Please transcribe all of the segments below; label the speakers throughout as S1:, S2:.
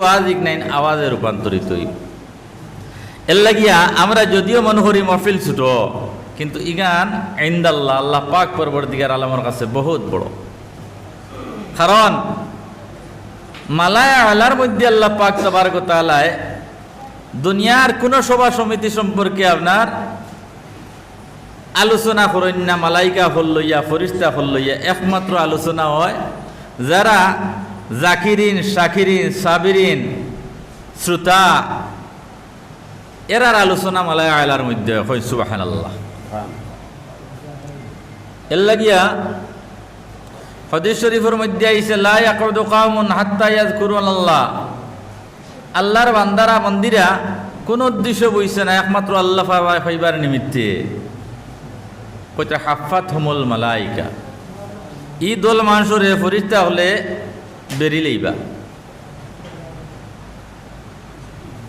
S1: আওয়াজ ইগনাইন আওয়াজে রূপান্তরিত হইব। এর লাগিয়া আমরা যদিও মনে করি মহফিল ছোট, কিন্তু ইগান ইনদাল্লাহ আল্লাহ পাক পরবর্তীকার আলমের কাছে বহুত বড়। কারণ মালায়া আলার মধ্যে আল্লাহ পাক তাবারক ওয়া তাআলা দুনিয়ার কোন সভা সমিতি সম্পর্কে আপনার আলোচনা করেন না। মালাইকা হল লইয়া, ফরিস্তা হল লইয়া একমাত্র আলোচনা হয় যারা জাকিরিন, শাকিরিন, সাবিরিন, শ্রোতা, এরার আলোচনা মালায়া আলার মধ্যে হয়। সুবহানাল্লাহ। এর লাগিয়া হাদিস শরীফের মধ্যে আইছে লা ইয়াকুদু কওমুন হাত্তা ইয়াযকুরুল্লাহ, আল্লাহর বান্দারা মন্দিরা কোন উদ্দেশ্য বইছে না, একমাত্র আল্লাহ পাইবার নিমিত্তে। কইতে হাফাতহুমুল মালাইকা, ই দল মানুষরে ফরিস্তা হলে বেরি লইবা।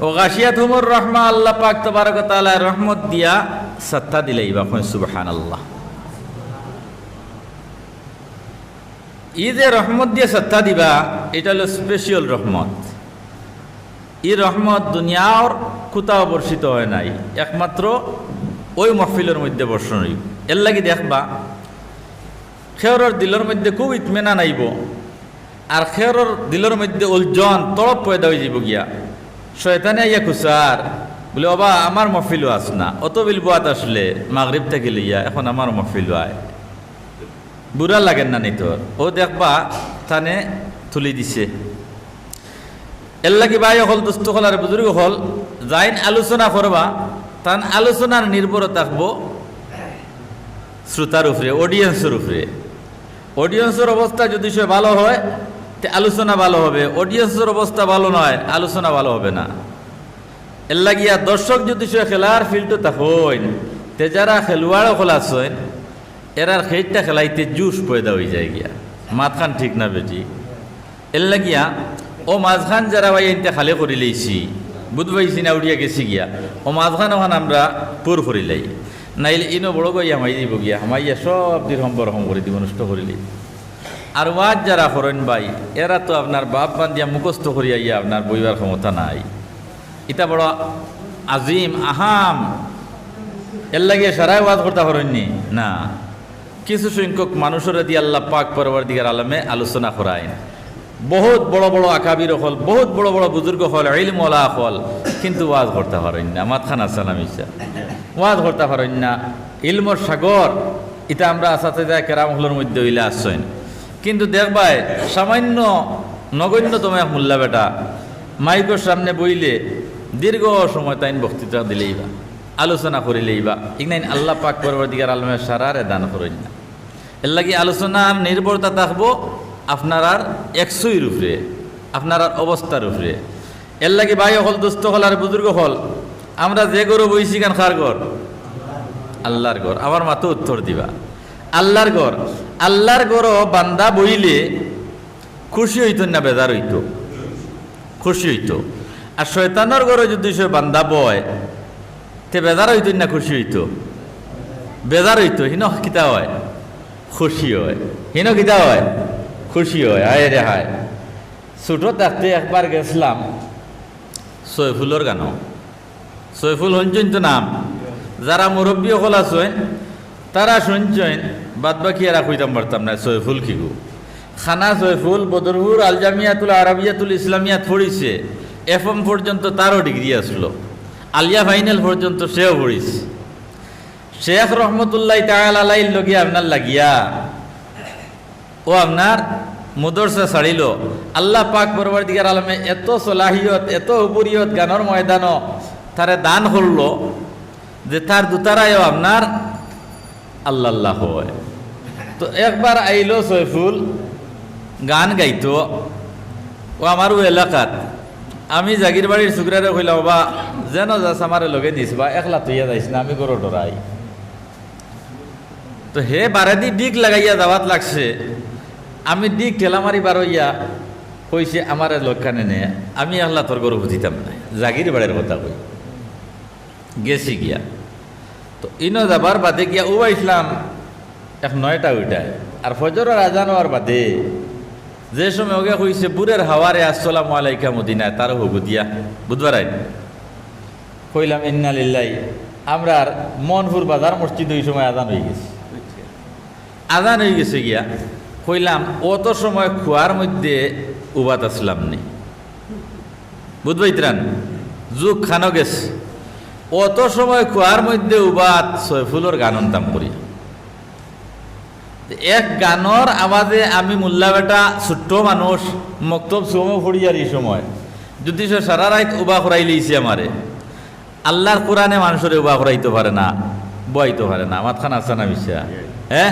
S1: ও গাশিয়াতুহুমুর রাহমা, আল্লাহ পাক তাবারক ওয়া তাআলা রহমত দিয়া সত্তা দিলাইবা। সুবহানাল্লাহ। ই যে রহমত দিয়ে সত্তা দিবা, এটা হলো স্পেশাল রহমত। এই রহমত দুনিয়ার কোথাও বর্ষিত হয় নাই, একমাত্র ওই মহফিলের মধ্যে বর্ষণ হইব। এর লাগি দেখবা খেয়রের দিলের মধ্যে খুব ইতমেনান আইব, আর খেয়রের দিলের মধ্যে উলজন তড়প পয়দা হয়ে যাব গিয়া। শয়তানে আইয়া খুশার বলে বাবা আমার মহফিলও আস না, অত বিলবাত আসলে মাগরিব থেকে লইয়া এখন আমার মহফিলও আয়, বুড়া লাগেন না নি তোর। ও দেখবা থানে তুলি দিছে। এর লাগি ভাই হল, দুস্থ হল আর বুজুর্গ হল, যাইন আলোচনা করবা তান আলোচনার নির্ভর থাকবো শ্রোতার উপরে, অডিয়েন্সের উপরে। অডিয়েন্সের অবস্থা যদি সে ভালো হয় তে আলোচনা ভালো হবে, অডিয়েন্সের অবস্থা ভালো নয় আলোচনা ভালো হবে না। এর লাগিয়া দর্শক যদি সে খেলার ফিল্ডে থাকেন, তে যারা খেলোয়াড়ও খেলাছেন এরার খেটটা খেলাইতে জুস পয়দা হয়ে যায় গিয়া, মাঝখান ঠিক না বেটি। এর লাগিয়া ও মাঝখান যারা ভাই এনতে খালে করি লইছি, বুধ পাইছি না উড়িয়া গেছি গিয়া, ও মাঝখান ওখান আমরা পুর করিলাই, নাইলে ইনো বড় গিয়া হামাই দিব গিয়া, হামাইয়া সব দিন সম্পর্ক করে দিব, নষ্ট করিলি। আর ওয়াজ যারা করেন ভাই, এরা তো আপনার বাপ বান্ধিয়া মুখস্থ করিয়া ইয়া আপনার বইবার ক্ষমতা নাই। এটা বড় আজিম আহাম, এর লাগিয়ে সারাই ওয়াজ করতে পারেননি না। কিছু সংখ্যক মানুষের দিয়ে আল্লাহ পাক পরবর্তীকার আলমে আলোচনা করায়। বহুত বড় বড় আকাবির হল, বহুত বড় বড় বুজুর্গ হল, ইলমওয়ালা হল, কিন্তু ওয়াজ করতে পারেন না। মাতখান আসসালাম ইসা ওয়াজ করতে পারেন না। ইলমর সাগর এটা আমরা আসাতে কেরাম হলের মধ্যে হইলে আসছেন, কিন্তু দেখবাই সামান্য নগণ্যতম এক মোল্লা বেটা মাইকের সামনে বইলে দীর্ঘ সময় তাইন বক্তৃতা দিলেই বা আলোচনা করিলেই বা ইগনাইন আল্লাহ পাক পরবর্তীকার আলমের সারারে দান করেন না। এর লাগি আলোচনা নির্ভরতা থাকবো আপনার আর একশোর উপরে, আপনার আর অবস্থার উপরে। এর লাগি ভাই হল, দুস্থ হল আর বুজুর্গ হল, আমরা যে গরু বইছি কেন কার ঘর? আল্লাহর ঘর। আমার মাতো উত্তর দিবা আল্লাহর ঘর। আল্লাহর ঘর বান্দা বইলে খুশি হইত না বেজার হইত? খুশি হইত। আর শয়তানের ঘরে যদি সে বান্দা বয় তে বেজার হইত না খুশি হইত? বেজার হইত। হিন কিতা হয়? খুশি হয়। হিন কিতা হয়? খুশি হয়। হায় রে হায়। ছোট থাকতে একবার গেছিলাম সৈফুলের গানও। সৈফুল শুনছেন তো নাম? যারা মুরব্বী হল আছেন তারা শুনছেন, বাদ বাকি এরা কইতাম পারতাম না সৈফুল কি গো। খানা সৈফুল বদরপুর আল জামিয়াতুল আরবিয়াতুল ইসলামিয়াত পড়িছে, এফএম পর্যন্ত তারও ডিগ্রি আসলো, আলিয়া ফাইনাল পর্যন্ত সেও পড়িছে। শেখ রহমতুল্লাহ তাআলা আলাইহির লগিয়া আপনার লাগিয়া ও আপনার মুদরসা ছাড়িল। আল্লাহ পাক পরবর্তীকার আলমে এত সলাহিয়ত, এত উপরিয়ত গানের ময়দানও তারে দান করলো যে তার দুতারায়ও আপনার আল্লাহ আল্লাহ হয়। তো একবার আইলো সৈফুল গান গাইতো ও আমার ও এলাকাত। আমি জাগির বাড়ির সুগরারে কইলাম বা যেন যাস আমার লগে নিস বা একলা তুইয়া যাইস না, আমি গরো ডরাই। তো হে বারেদি ডিক লাগাইয়া যাওয়াত লাগছে, আমি ডিক ঠেলামারি বারইয়া কইছে আমার লক্ষানে নে, আমি আল্লাহ তোর গরু বুঝিতাম না, জাগির বাড়ির কথা কই গেছি গিয়া। তো ইনো যাবার বাদে গিয়া ও ইসলাম 9টা উঠায়, আর ফজরের আজান হওয়ার বাদে যে সময় ওকে কইছে বুড়ের হাওয়ারে আসসালামু আলাইকা মদিনায় তারও হবু দিয়া বুধবার আইন কইলাম ইন্না লিল্লাহি। আমরা মনপুর বাজার মসজিদ ওই সময় আজান হয়ে গেছে, আজান হয়ে গেছে গিয়া কইলাম অত সময় খোয়ার মধ্যে উবাত আসলাম নি বুধবাইত্রান যুগ খানো গেছে, অত সময় খোয়ার মধ্যে উবাত সৈফুলর গান অন্তাম করি। এক গানর আওয়াজে আমি মোল্লা বেটা ছোট্ট মানুষ মক্তব সুমো ফড়িয়ার এই সময় যদি সে সারা রাত উবা করাই লইছে আমারে। আল্লাহর কোরআনে মানুষের উবা করাইতে পারে না, বয়াইতে পারে না, মাতখান আছে না বিশ্বা। হ্যাঁ,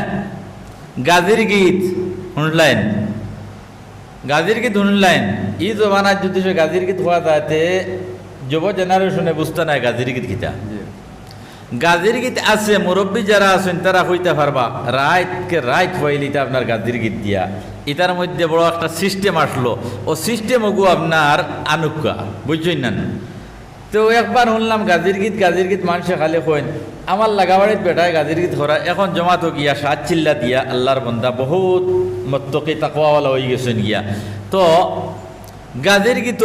S1: গাজির গীত শুনলেন, গাজির গীত শুনলেন। ই জমানার যদি সে গাজির গীত হওয়া যাতে যুব জেনারেশনে বুঝতে নাই গাজির গীত গীতা। গাজির গীত আছে, মুরব্বী যারা আছেন তারা হইতে পারবা রাইতকে রাইত হইলিতে আপনার গাজির গীত দিয়া। এটার মধ্যে বড় একটা সিস্টেম আসলো, ও সিস্টেম ওগু আপনার আনুকা বুঝছেন না। তো একবার শুনলাম গাজির গীত মানুষে খালি কইন আমার লাগাবাড়িত বেটায় গাজির গীত করা। এখন জমাতো গিয়া সাত চিল্লা দিয়া আল্লাহর বন্দা বহুত মত্তকি তাকওয়াওয়ালা হয়ে গেছেন গিয়া। তো গাজির গীত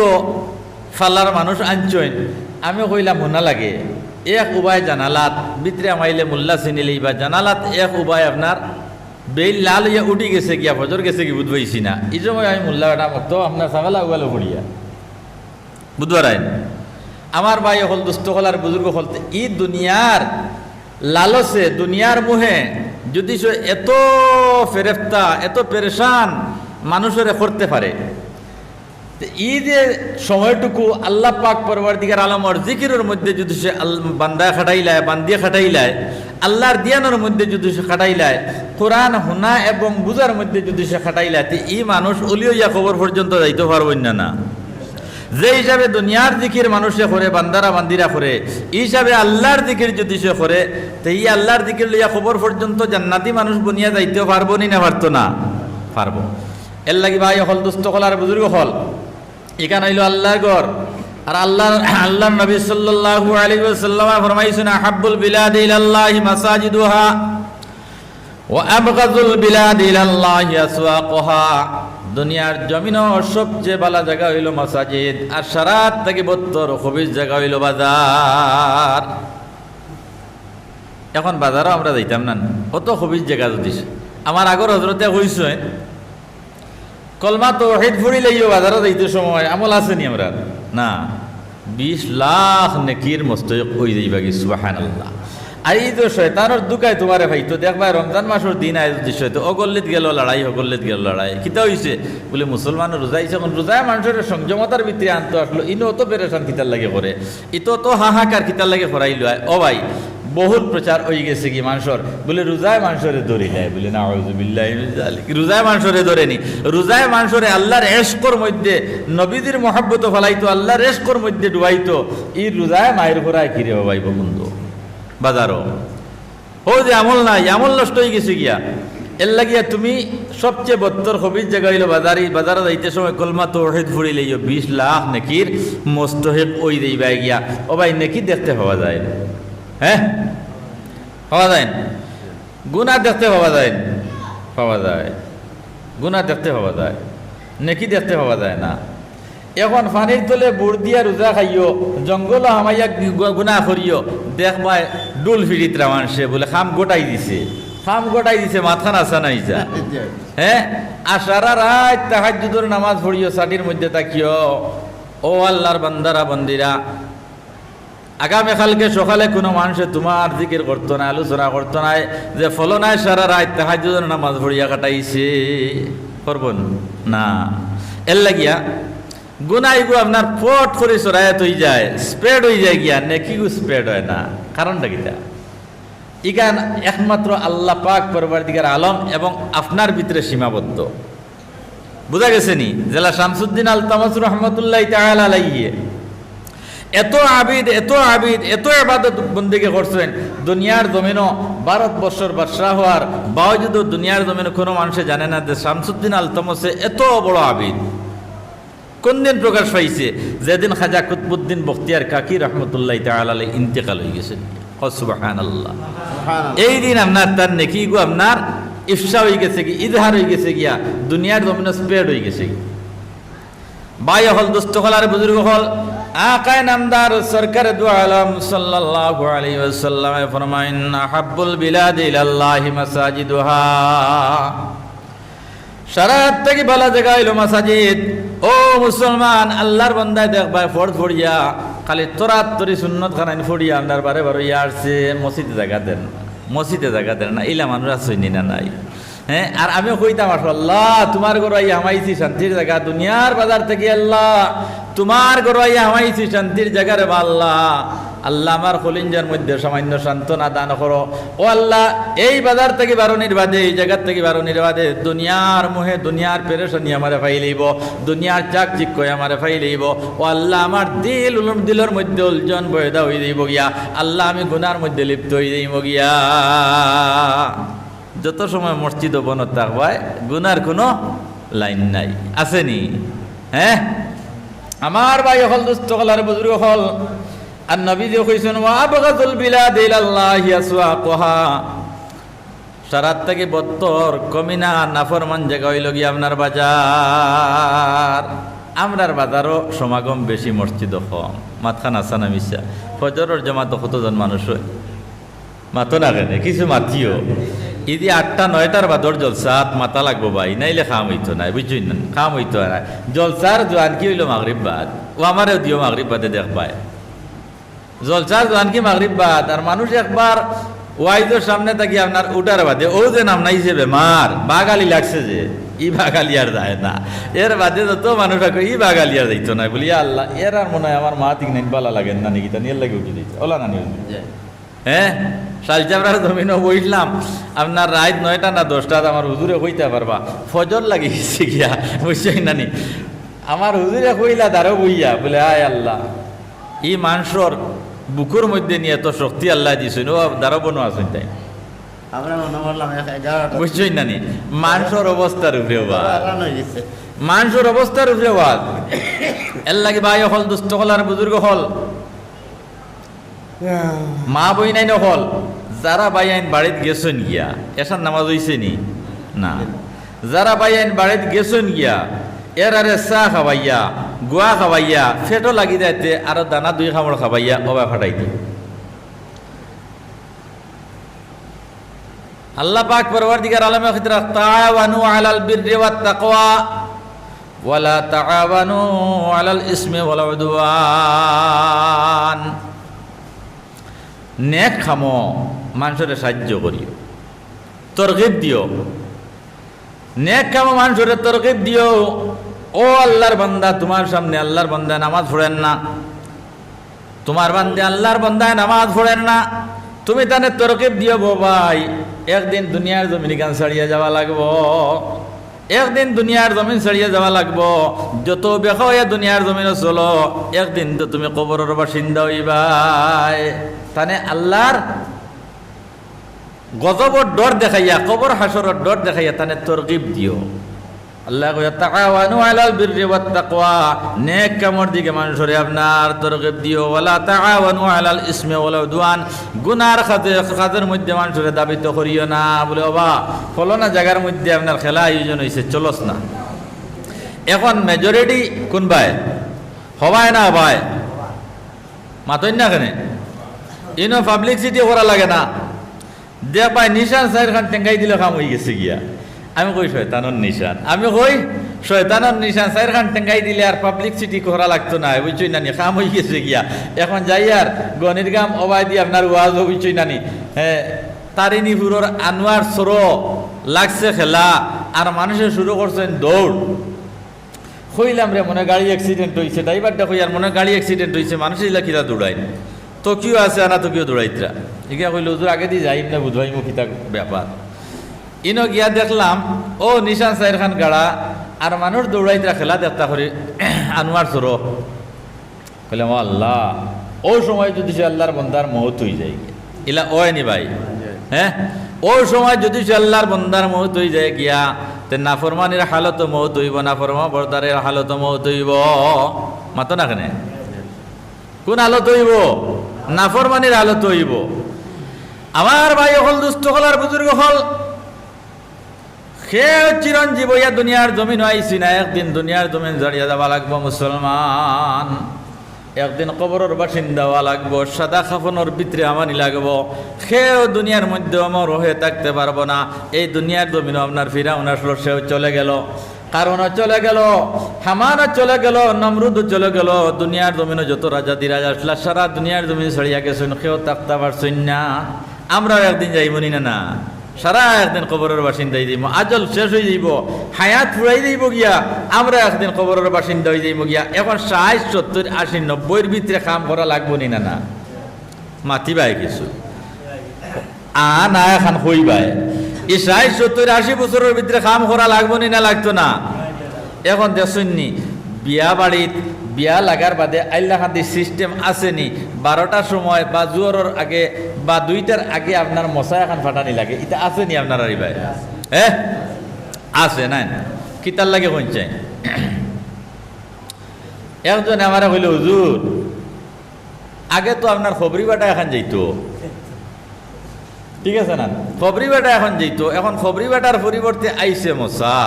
S1: ফালার মানুষ আনছেন, আমি কইলাম শোনা লাগে এক উবায় জানালাত ভিতরে আমাইলে মোল্লা চিনিলেই বা জানালাত এক উবায় আপনার বেল লাল হইয়া উঠি গেছে গিয়া ফজর গেছে কি বুধবাইছি না। এই সময় আমি মোল্লা বেটা মতো আপনার সাগালা উগালো পড়িয়া বুধবার আইন। আমার ভাই হল দুস্থ হল আর বুজুর্গ হল ই দুনিয়ার লালসে দুনিয়ার মুহে যদি সে এত ফেরেফতা এত পেরেশান মানুষের করতে পারে, ই যে সময়টুকু আল্লাহ পাক পরওয়ারদিগার আলমর জিকিরের মধ্যে যদি সে বান্দা খাটাইলায় বান্দিয়া খাটাইলায়, আল্লাহর দিয়ানোর মধ্যে যদি সে খাটাইলায়, কোরআন হুনা এবং বুজার মধ্যে যদি সে খাটাইলায়, ই মানুষ উলিয়া খবর পর্যন্ত যাইতে পারবেন না। যে হিসাবে দুনিয়ার দিকির মানুষে করে বান্দারা বান্দিরা করে, এই হিসাবে আল্লাহর দিকির যদি সে করে তো এই আল্লাহর দিকির লইয়া খবর পর্যন্ত জান্নাতি মানুষ বনিয়া যাইতেও পারবো নি না পারতো না পারবো। এর লাগি ভাই হল দুস্থ হল আর বুজুর্গ হল এখানে হইল আল্লাহর ঘর। আর আল্লাহ নবী সাল্লাল্লাহু আলাইহি ওয়াসাল্লাম ফরমাইছেন আহাব্বুল বিলাদি ইলাল্লাহি মাসাজিদুহা ওয়া আবগাযুল বিলাদি ইলাল্লাহি আসওয়াকুহা। দুনিয়ার জমিন সবচেয়ে ভালো জায়গা হইল মাসাজিদ, আর সারাত থেকে 72 খবিজ জায়গা হইল বাজার। এখন বাজারও আমরা যাইতাম না, কত খবিজ জায়গা যদি আমার আগর হজরতে হইছে কলমা তাওহীদ ফুড়ি লইও বাজারও যাইতে সময় আমল আসেনি আমরা না 20 লাখ নেকির মস্তক হই যাইবা কি সুবহানাল্লাহ। আর এই তো শয়তানোর দুকায় তোমারে ভাই তো দেখবা রমজান মাসের দিন আয় দৃশ্য তো অগল্লিত গেল লড়াই অগল্লিত গেল লড়াই কিতা হইছে বলে মুসলমান রোজা হইছে, এখন রোজায় মানুষের সংযমতার ভিতরে আনতে আসলো ইনো অত পেরেশান কিতার লাগে করে ইতো তো হাহাকার কিতার লাগে ফরাই লয়। ও ভাই বহুত প্রচার হয়ে গেছে কি মানুষের বলে রোজায় মানুষের ধরি নেয় বলে না রোজায় মানুষের ধরেনি, রোজায় মানুষের আল্লাহর এশকর মধ্যে নবীদের মহাব্বত ফলাইতো, আল্লাহর এশকর মধ্যে ডুবাইতো। ই রোজায় মায়ের ঘোরায় কিরে ভাই বন্ধু বাজারও ও যে আমল নাই, আমল নষ্ট হয়ে গেছে গিয়া। এর লাগিয়া তুমি সবচেয়ে 72 খবিজ জায়গা হইল বাজারে যাইতে সময় কলমা তাওহীদ ফুড়ি লইও 20 লাখ নেকির মোস্তহিক ওই দেইবা গিয়া। ও ভাই নেকি দেখতে পাওয়া যায়, হ্যাঁ পাওয়া যায়, গুনাহ দেখতে পাওয়া যায়, পাওয়া যায় গুনাহ দেখতে পাওয়া যায়, নেকি দেখতে পাওয়া যায় না। এখন পানির তলে বুড় দিয়া রোজা খাইও জঙ্গল হামাইয়া গুনাহ করিও দেখবাই ডুল ফিরিত রামানসে বলে খাম গোটাই দিছে, খাম গোটাই দিছে মাথা নাচা নাই যা। হ্যাঁ আর সারা রাত তাহাজ্জুদের নামাজ পড়িও সাটির মধ্যে তাকিও। ও আল্লাহর বান্দারা বান্দিরা, আগামী কালকে সকালে কোনো মানুষে তোমার জিকির করতো না, আলোচনা করতো না যে ফলনায় সারা রাত তাহাজ্জুদের নামাজ পড়িয়া কাটাইছে, করবেন না। এর লাগিয়া গুনাইগু আপনার ফট করে চড়াইয়াত হয়ে যায়, স্প্রেড হয়ে যায় গিয়া, নেকিগু স্প্রেড হয় না। কারণটা কিটা ইগান একমাত্র আল্লাহ পাক পরওয়ারদিগার আলম এবং আপনার ভিতরে সীমাবদ্ধ। বুঝা গেছে নি? জেলা শামসুদ্দিন আল তামাসুর রহমতুল্লাহ তাআলা আলাইহি এত আবিদ এত ইবাদত বন্দেগী করছেন দুনিয়ার জমিনও ভারতবর্ষের বাদশাহ হওয়ার বাওজুদও দুনিয়ার জমিনে কোনো মানুষে জানে না যে শামসুদ্দিন আল তামাসে এত বড় আবিদ। কোন দিন প্রকাশ পাইছে? যেদিন খাজা কুতবুদ্দিন বখতিয়ার কাকি রহমতুল্লাহ তাআলা আলাইহি ইন্তেকাল হয়ে গেছেন। সুবহানাল্লাহ। এই দিন আপনার তার নেকিগু আপনার ইফসা হয়ে গেছে কি, ইজহার হয়ে গেছে গিয়া, দুনিয়ার জমিনে স্প্রেড হয়ে গেছে। ভাই হল, দুস্থ হল আর বুজুর্গ হল, আকায় নামদার সরকার দু আলম সাল্লাল্লাহু আলাইহি ওয়াসাল্লাম ফরমাইন, আহাব্বুল বিলাদি ইলাল্লাহি মাসাজিদুহা, সারা থেকে ভালো জায়গা হইল মাসাজিদ। ও মুসলমান, আল্লাহর বান্দায় দেখবা ফরজ ফড়িয়া খালি তরাতরি সুন্নত খানাইন ফড়িয়া আপনার বারে বারে আসছে, মসজিদে জায়গা দেন, মসজিদে জায়গা দেন না, ইলা মানুষ আসইনি না নাই। হ্যাঁ, আর আমিও কইতাম আল্লাহ তোমার গড়াই হামাইছি শান্তির জায়গা, দুনিয়ার বাজার থেকে আল্লাহ তোমার গড়াই হামাইছি শান্তির জায়গা রে আল্লাহ। আল্লাহ আমার কলিঞ্জার মধ্যে সামান্য সান্ত্বনা দান করো। ও আল্লাহ, এই বাজার থেকে বারণির বাদে, এই জায়গার থেকে বারণির বাদে দুনিয়ার মোহে, দুনিয়ার পেরেশানি আমারে ফাই লইব, দুনিয়ার চাক চিক্কয় আমারে ফাই লইব। ও আল্লাহ, আমার দিলের মধ্যে উলজন বয়দা হয়ে যাইব গিয়া, আল্লাহ আমি গুনার মধ্যে লিপ্ত হয়ে যাইব গিয়া। যত সময় মসজিদ বনত থাকবায় গুনার কোনো লাইন নাই, আসেনি? হ্যাঁ, আমার ভাই হল, দুস্থ হল আর বুজুর্গ হল, আর নবী যে কইছেন ওয়া আবগাতুল বিলাদি ইলাল্লাহি আসওয়াকুহা, সারাত থেকে বত্তর কমিনা নাফরমান জায়গা হইল গিয়া আপনার বাজার। আমরার বাজারও সমাগম বেশি, মসজিদ কম। মাতখান আসানা মিশা ফজরের জমাত কতজন মানুষ হয়? মাতো না কেন, কিছু মাতিও ইদি 8টা 9টার বাদর জলসাত মাতা লাগবো ভাই, নাইলে খাম হইতো না, বুঝছই না, খাম হইতো না। জলসার জোয়ান কি হইল মাগরিব বাদ, ও আমারও দিও মাগরিব বাদে দেখ পায়। জলসার জোয়ান কি মাগরিব বাদ, আর মানুষ একবার ওয়াইজের সামনে থাকি আপনার উঠার বাদে ও যে নাম নাই হিসেবে মার বাগালি লাগছে যে ই বাগালি আর যায় না, এর বাদে যত মানুষ ই বাগালি আর যাইতো না। বলি আল্লাহ, এর আর মনে হয় আমার মা তিন নাইন বালা লাগেন না নাকি, তা নিয়ে লাগে উঠে দিচ্ছে ওলা না নিয়ে। হ্যাঁ, শালচাবরার জমিনও বইলাম আপনার রাত 9টা না 10টাত আমার হুজুরে কইতে পারবা ফজর লাগি গেছে গিয়া, বুঝছই নানি? আমার হুজুরে কইলা দাঁড়ো বইয়া বলে, আয় আল্লাহ, ই মানুষের বুকুর মধ্যে নিয়ে এত শক্তি আল্লাহ দিছেন, ও দাঁড়ো বনো আসুন তাই, বুঝছই নানি? মানুষের অবস্থার উপরে মানুষের অবস্থার উপরে এর লাগে ভাই হল, দুস্থ হল আর বুজুর্গ হল, মা বই নাই নহল, যারা বাই আইন বাড়িত গেছেন গিয়া এসার নামাজ হইছে নি না, যারা বাই আইন বাড়িত গেছেন গিয়া এর আরে চাহ খাবাইয়া, গোয়া খাবাইয়া, ফেটো লাগি যাইতে আরো দানা 2 খামড় খাবাইয়া ওবা ফাটাই দি। আল্লাহ পাক পরওয়ারদিগার আলমে খিতরা তাআওয়ানু আলাল বিররি ওয়াত তাকওয়া ওয়ালা তাআওয়ানু আলাল ইসমি ওয়াল উদওয়ান। নেক খামো, মানুষের সাহায্য করিও, তরগিব দিও, নেক খামো মানুষের তরগিব দিও। ও আল্লাহর বান্দা, তোমার সামনে আল্লাহর বান্দায় নামাজ পড়েন না, তোমার বান্দে আল্লাহর বান্দায় নামাজ পড়েন না, তুমি তানে তরগিব দিও, ভাই একদিন দুনিয়ার জমিন গান ছাড়িয়ে যাওয়া লাগবো, একদিন দুনিয়ার জমিন ছাড়িয়ে যাওয়া লাগবো। যত বেখা হইয়া দুনিয়ার জমিনে চলো, একদিন তো তুমি কবরের বাসিন্দা হইবাই। তানে আল্লাহর গজবর ডর দেখাইয়া, কবর হাসরের ডর দেখাইয়া তানে তরগিব দিও। আল্লাহ কইয়া তাআওয়ানু আলাল বিররি ওয়াত তাকওয়া, নেক কামর দিকে মানুষরে আপনার তরগিব দিও। ওয়ালা তাআওয়ানু আলাল ইসমি ওয়াল উদওয়ান, গুনার কাজের মধ্যে মানুষরে দাবিত করিও না। বলে বাবা ফলনা জায়গার মধ্যে আপনার খেলা আয়োজন হয়েছে, চলস না। এখন মেজরিটি কোন ভাই হবায় না ভাই মাতই না কেন, ইনো পাবলিসিটি করা লাগে না, দে ভাই নিশান সাইর খান টেঙ্গাই দিলে কাম হয়ে গেছে গিয়া। আমি কই শয়তানের নিশান, আমি কই শয়তানের নিশান 4 খান টেঙ্গাই দিলে আর পাবলিসিটি করা লাগতো না, বুঝছই নানি, কাম হয়ে গেছে গিয়া। এখন যাই আর গণির গাম অবাই দিয়ে আপনার ওয়াজ, বুঝছই নানি? হ্যাঁ, তারিনীপুরের আনোয়ার সরো লাগছে খেলা, আর মানুষের শুরু করছেন দৌড়। কইলাম রে মনে গাড়ি অ্যাক্সিডেন্ট হয়েছে, ড্রাইভারটা কই আর মনে গাড়ি অ্যাক্সিডেন্ট হয়েছে, মানুষ এগুলা কিরা দৌড়ায়, তকিও আছে আনা তকিও দৌড়াইতরা। এগুলা কইল হুজুর আগে দিয়ে যাই না বুধবাই মুখিতা ব্যাপার। ইনো গিয়া দেখলাম ও নিশান সাইর খান গাড়া আর মানুষ দৌড়াইতরা খেলা দেখতা করে আনোয়ার সরো। কইলাম আল্লাহ, ও সময় যদি সে আল্লাহর বন্দার মহৎ হয়ে যায়, ইলা ওয়নি ভাই। হ্যাঁ, ও সময় যদি সে আল্লাহর বন্দার মহৎ হয়ে যায় গিয়া, তে নাফরমানির হালত মহৎ হইব, নাফরমা বর্দারের হালত মহৎ হইব। মাতো না কেন, কোন হালত হইব? নাফরমানির হালত হইব। আমার ভাই হল, দুস্থ হল আর বুজুর্গ হল, সে চিরঞ্জীব হইয়া দুনিয়ার জমিন আইসি না, একদিন দুনিয়ার জমিন জাড়িয়া যাওয়া লাগবো মুসলমান, একদিন কবরের বাসিন্দা হওয়া লাগবো, সাদা খাফনের ভিতরে আমানি লাগবো। সেও দুনিয়ার মধ্যে অমর হয়ে থাকতে পারবো না। এই দুনিয়ার জমিনও আপনার ফিরাউন আসলো, সেও চলে গেল, কারণও চলে গেল, হামানও চলে গেল, নমরুদও চলে গেল। দুনিয়ার জমিনও যত রাজা দিরাজ আসলা সারা দুনিয়ার জমিন ছড়িয়া গেছেন, কেউ থাকতে পারছেন না। আমরাও একদিন যাইবনি না, না সারা একদিন কবরের বাসিন্দাই যাইব, আজল শেষ হয়ে যাইব, হায়াত ফুরাই যাইব গিয়া, আমরা একদিন কবরের বাসিন্দা হয়ে যাইব গিয়া। এখন 60, 70, 80, 90-এর ভিতরে কাম করা লাগবো নি না, না মাতিবাই কিছু না এখন হইবাই। এই 60, 70, 80 বছরের ভিতরে কাম করা লাগবো নি না, লাগতো না। এখন দেখছেন নি বিয়া বাড়িত বিয়া লাগার বাদে আল্লাহ হাতি সিস্টেম আসেনি, 12টার সময় বা জোয়ারের আগে বা 2টার আগে আপনার মশা এখন ফাটানি লাগে, এটা আসেনি আপনার আর ভাই? হ্যাঁ আছে না, কিতার লাগে কোন চাই। একজন আমার হইল হুজুর আগে তো আপনার খবরি বাটা এখন যাইতো, ঠিক আছে না, খবরি বাটা এখন যাইতো, এখন খবরি বাটার পরিবর্তে আইসে মশা।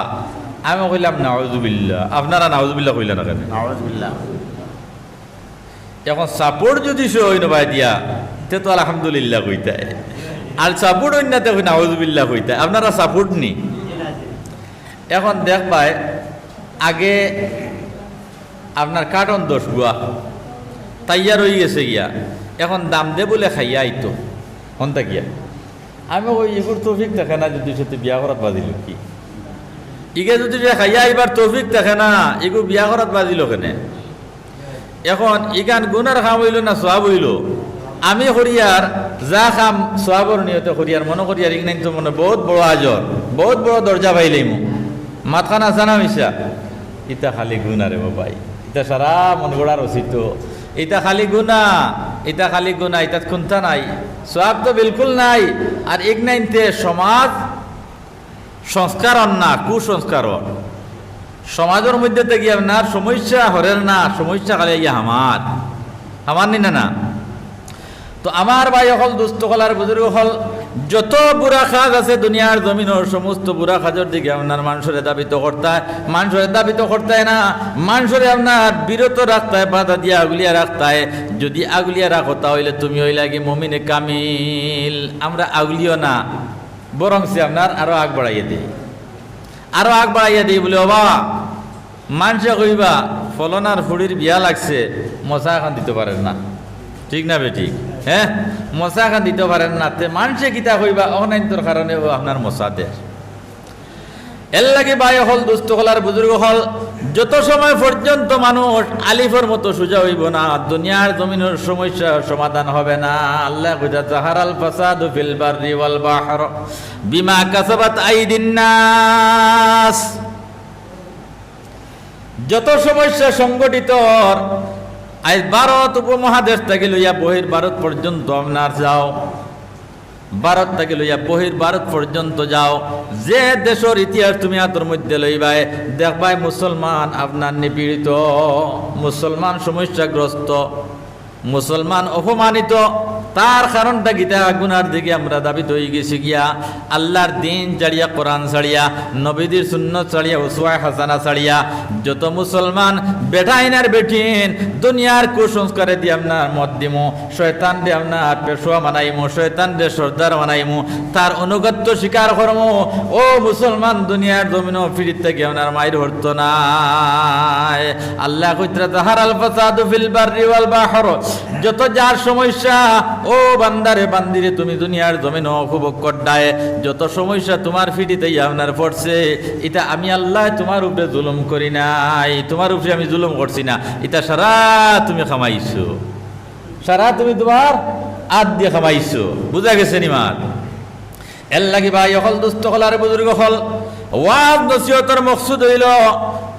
S1: আমি কইলাম নাউজুবিল্লাহ, আপনারা নাউজুবিল্লাহ কইলেন না কেন? নাউজুবিল্লাহ। এখন সাপোর্ট যদি সে হইন ভাই দিয়া তে তো আলহামদুলিল্লাহ কইতায়, আর সাপোর্ট হইন না তে নাউজুবিল্লাহ কইতায়। আপনারা সাপোর্ট নি। এখন দেখবাই আগে আপনার কার্টন 10 গুয়া তাইয়ার হয়ে গেছে গিয়া, এখন দাম দে বলে খাইয়া আইতো হন্তা গিয়া। আমি ওই এগুর তৌফিক দেখে না, যদি সাথে বিয়া করাত বাজিল কি ইগে যদি খাইয়া এবার তৌফিক দেখে না, এগু বিয়া করাত বাজিল কেনে। এখন ইগান গুনার খাম হইল না সোয়াব হইল, আমি হরিয়ার যা খাম সোয়াবর নিয়তে হরিয়ার মনে করিয়ার ইগনাইন তো মনে বহুত বড় আজর, বহুত বড় দরজা পাইলেই মু মাতখানা জানা মিশা। ইটা খালি গুনারে বাবাই, ইটা সারা মন গড়ার অচিত, এটা খালি গুনা, এটা খালি গুনা, ইটাত খুনতা নাই, সোয়াব তো বিলকুল নাই। আর ইগনাইনতে সমাজ সংস্কারণ না, কুসংস্কারণ। সমাজের মধ্যে থেকে আপনার সমস্যা হরের না, সমস্যা খালি ইয়া আমার নি না। তো আমার ভাই হল, দুস্থ হল আর বুজুর্গ হল, যত বুড়া কাজ আছে দুনিয়ার জমিনের সমস্ত বুড়া কাজের দিকে আপনার মানুষের দাবিত করতে, মানুষের দাবিত করতে না, মানুষের আপনার বিরত রাখতে, বাধা দিয়ে আগুলিয়া রাখতে। যদি আগুলিয়া রাখো তাহলে তুমি ওই লাগে মমিনে কামিল। আমরা আগুলিও না, বরং সে আপনার আরো আগ বাড়াইয়ে দিই, আরো আগ বাড়াইয়া দিই বলে বাবা মানুষে কইবা ফলনার ফুড়ির বিয়া লাগছে, মশা এখন দিতে পারেন না, ঠিক না বেঠিক? হ্যাঁ মশা এখন দিতে পারেন না, তে মানুষে কিতা কইবা অনাইন্তর কারণে আপনার মশা দেয়। এর লাগে ভাই হল, দুস্থ হল আর বুজুর্গ হল, যত সময় পর্যন্ত মানুষ আলিফের মতো সোজা হইব না, দুনিয়ার জমিনের সমস্যা সমাধান হবে না। আল্লাহ কইতা জাহারাল ফাসাদু ফিল বাররি ওয়াল বাহর বিমা কাসাবাত আইদিন নাস। যত সমস্যা সংগঠিত আজ ভারত উপমহাদেশ থেকে লইয়া বহির ভারত পর্যন্ত আপনার যাও, ভারত থেকে লইয়া বহির ভারত পর্যন্ত যাও, যে দেশের ইতিহাস তুমি হাতের মধ্যে লইবাই দেখবাই মুসলমান আপনার নিপীড়িত, মুসলমান সমস্যাগ্রস্ত, মুসলমান অপমানিত। তার কারণটা গীতা গুনার দিকে আমরা দাবিত হয়ে গেছি গিয়া, আল্লাহর দিন ছাড়িয়া, কোরআন ছাড়িয়া, নবীদের সুন্নত ছাড়িয়া, উসওয়া হাসানা ছাড়িয়া যত মুসলমান বেটাইন আর বেটিন দুনিয়ার কুসংস্কারে দিয়ে আপনার মত দিমু, শয়তান দিয়ে আপনার পেশোয়া বানাইমু, শয়তান দিয়ে সর্দার বানাইমু, তার অনুগত্য স্বীকার করমু। ও মুসলমান দুনিয়ার জমিনও ফিরিত থেকে আপনার মাইর হরত নাই। আল্লাহ কইতরা জাহারাল ফাসাদু ফিল বাররি ওয়াল বাহর, যত যার সমস্যা ও বান্দারে বান্দিরে তুমি দুনিয়ার জমিন উপভোগ করডায়, যত সমস্যা তোমার ফিটিতেই আপনার পড়ছে, এটা আমি আল্লাহ তোমার উপরে জুলুম করি নাই, তোমার উপরে আমি জুলুম করছি না, এটা সারা তুমি খামাইছো, সারা তুমি তোমার আদ দিয়ে খামাইছো। বুঝা গেছে নিমার? এর লাগি ভাই হল, দুস্থ হল আর বুজুর্গ হল, ওয়াজ নসিহতের মকসুদ হইল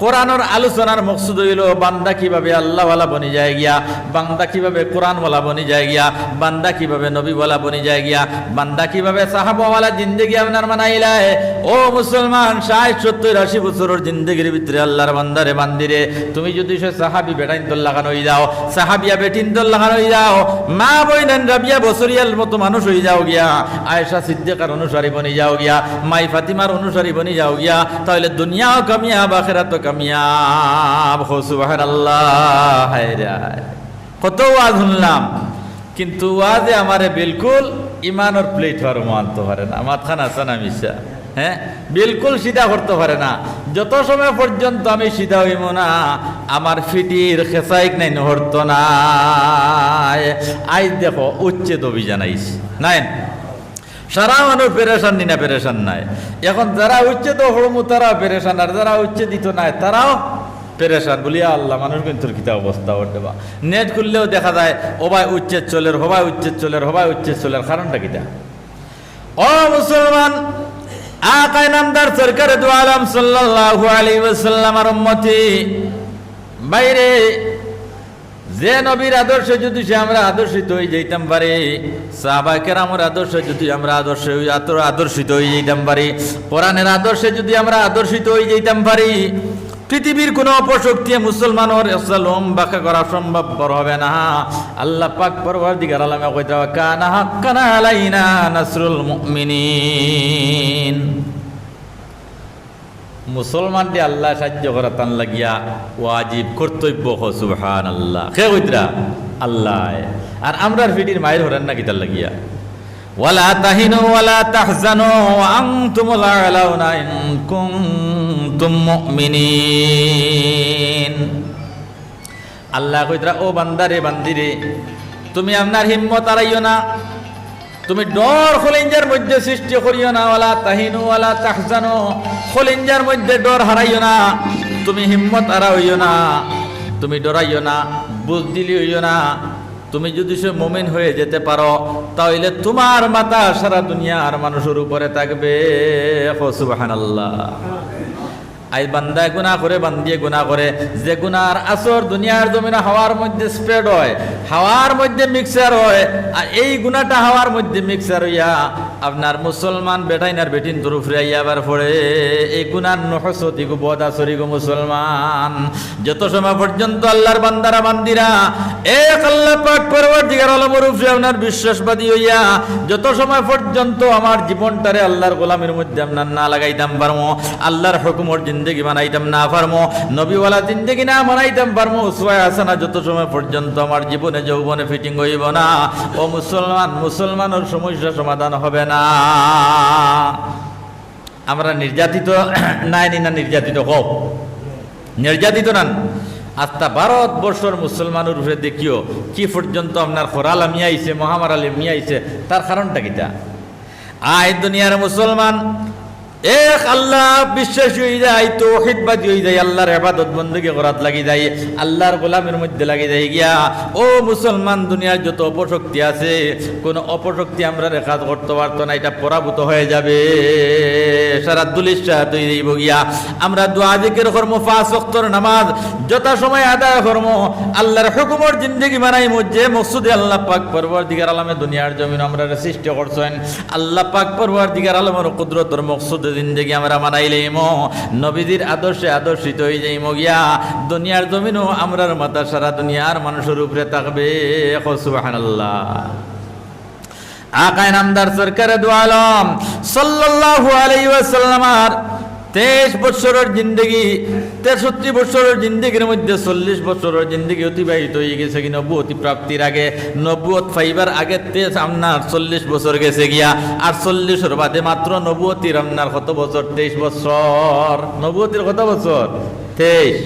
S1: কোরআনের আলোচনার মকসুদ হইল বান্দা কিভাবে আল্লাহওয়ালা বনি যায় গিয়া, বান্দা কিভাবে কোরআনওয়ালা বনি যায় গিয়া, বান্দা কিভাবে নবীওয়ালা বনি যায় গিয়া, বান্দা কিভাবে সাহাবাওয়ালা জিন্দেগি আপনার মানাইলায়। ও মুসলমান, 60-70-80 বছরের জিন্দেগির ভিতরে আল্লাহর বান্দারে বান্দিরে তুমি যদি সে সাহাবি বেটাইন তোর লাগানো হয়ে যাও, সাহাবিয়া বেটিন তোর লাগানো হয়ে যাও, মা বইনেন রাবিয়া বছরিয়াল মতো মানুষ হয়ে যাও গিয়া, আয়েশা সিদ্দিকার অনুসারী বনি যাও গিয়া, মাই ফাতিমার অনুসারী বনি যাও গিয়া, তাহলে দুনিয়াও কামিয়াব আখিরাতও কামিয়াব। সুবহানাল্লাহ। হায়রে কত ওয়াজ শুনলাম, কিন্তু ওয়াজে আমারে বিলকুল ইমানের প্লেট হওয়ার মানতে পারে না, মাথান আছে না মিশা, হ্যাঁ বিলকুল সিধা করতে পারে না। যত সময় পর্যন্ত আমি সিধা হইব না, আমার ফিটির খেসাইক নাই নহরত না। আজ দেখো উচ্ছেদ অভিযান আইছি নাই, সারা মানুষ পেরেশান নি না, পেরেশান নাই। এখন যারা উচ্ছেদ হরমু তারা পেরেশান, আর যারা উচ্ছেদিত নাই তারাও পেরেশান। বলিয়া আল্লাহ মানুষ কিন্তু কিতা অবস্থা ওর দেবা। নেট খুললেও দেখা যায় ওবাই উচ্ছেদ চলের, হবাই উচ্ছেদ চলের, হবাই উচ্ছেদ চলের। কারণটা কিতা? ও মুসলমান, আকাই নামদার সরকারে দু আলম সাল্লাল্লাহু আলাইহি ওয়াসাল্লামের উম্মতি বাইরে যে নবীর আদর্শে যদি সে আমরা আদর্শিত হয়ে যাইতাম পারি, সাহাবায়ে কেরামের আদর্শে যদি আমরা আদর্শিত হয়ে যাইতাম পারি, কোরআনের আদর্শে যদি আমরা আদর্শিত হয়ে যাইতাম পারি, পৃথিবীর কোনো অপশক্তি মুসলমানের ইসলাম ব্যাখ্যা করা সম্ভবপর হবে না। আল্লাহ পাক পরওয়ারদিগার আলমে কইতা কানা হাক্কান আলাইনা নাসরুল মুমিনিন। মুসলমানটি আল্লাহ সাহায্য করা তান লাগিয়া ওয়াজিব কর্তব্য। সুবহানাল্লাহ। কে কইতরা? আল্লাহ। আর আমরার ফিটির মায়ের হরেন না কিতার লাগিয়া ওয়ালা তাহিনু ওয়ালা তাহজানু ওয়া আনতুমুল আ'লাউনা ইন কুনতুম মুমিনিন। আল্লাহ কইতরা ও বান্দারে বান্দিরে, তুমি আপনার হিম্মত হারাইও না, তুমি ডর খলিঞ্জার মধ্যে সৃষ্টি করিও না। ওয়ালা তাহিনু ওয়ালা তাহজানু, খলিঞ্জার মধ্যে ডর হারাইও না, তুমি হিম্মত হারাইও না, তুমি ডরাইও না, বুঝদিলি হইও না। তুমি যদি সে মুমিন হয়ে যেতে পারো, তাহলে তোমার মাথা সারা দুনিয়ার মানুষের উপরে থাকবে। সুবহানাল্লাহ। আই বান্দা গুনাহ করে, বান্দিয়ে গুনাহ করে, যে গুনার আসর দুনিয়ার জমিনে হাওয়ার মধ্যে স্প্রেড হয়, হাওয়ার মধ্যে মিক্সার হয়, আর এই গুনাহটা হাওয়ার মধ্যে মিক্সার হইয়া আপনার মুসলমান বেটাইনার বেটিন তরফরে আইয়াবার পড়ে। এই গুনার নহসতি গো বদাসরি গো মুসলমান। যত সময় পর্যন্ত আল্লাহর বান্দারা বান্দিরা এক আল্লাহ পাক পরওয়ারদিগার আলমের উপরে আপনার বিশ্বাসবাদী হইয়া যত সময় পর্যন্ত আমার জীবনটারে আল্লাহর গোলামের মধ্যে আপনার না লাগাইতাম পারমো, আল্লাহর হুকুমর জিন্দেগি বানাইতাম না পারমো, নবীওয়ালা জিন্দেগি না বানাইতাম পারমো, উসওয়া হাসানা যত সময় পর্যন্ত আমার জীবনে যৌবনে ফিটিং হইব না, ও মুসলমান, মুসলমানের সমস্যা সমাধান হবে না। আমরা নির্যাতিত নাই না? নির্যাতিত হোক, নির্যাতিত নান। আস্তা ভারতবর্ষর মুসলমানের উপরে দেখিও কি পর্যন্ত আপনার খরাল মিয়া আইছে, মহামার আলী মিয়া আইছে। তার কারণটা কিটা? আয় দুনিয়ার মুসলমান এক আল্লাহ বিশ্বাসী হয়ে যায়, তাওহীদবাদী হয়ে যায়, আল্লাহর ইবাদত বندگی করাত লাগি যায়, আল্লাহর গোলামের মধ্যে লাগি যায় গিয়া। ও মুসলমান, দুনিয়ার যত অপশক্তি আছে, কোন অপশক্তি আমরা রেখা করতে পারতো না, এটা পরাভূত হয়ে যাবে, সারা দুলিশা তৈরি হইব গিয়া। আমরা দোয়া জিকির করব, 5 ওয়াক্তের নামাজ যথা সময় আদায় করব, আল্লাহর হুকুমর জিন্দেগি বানাইমু, যে মকসুদে আল্লাহ পাক পরওয়ারদিগার আলমে দুনিয়ার জমিন আমরা সৃষ্টি করছেন। আল্লাহ পাক পরওয়ারদিগার আলমের কুদরতের মকসুদ জিন্দেগি আমরা মানাইলেইম, নবীজির আদর্শে আদর্শিত হয়ে যাইম গিয়া। দুনিয়ার জমিনও আমরার মাথা সারা দুনিয়ার মানুষের উপরে থাকবে। সুবহানাল্লাহ। আকায়ে নামদার সরকারে দু আলম সাল্লাল্লাহু আলাইহি ওয়াসাল্লামের 23 বছরের জিন্দগি, 63 বছরের জিন্দগির মধ্যে 40 বছরের জিন্দগি অতিবাহিত হয়ে গেছে কি নবুয়তি প্রাপ্তির আগে। নবুয়ত পাইবার আগে আপনার 40 বছর গেছে গিয়া, আর 40-এর বাদে মাত্র নবুয়তির আপনার কত বছর? 23 বছর। নবুয়তির কত বছর? 23।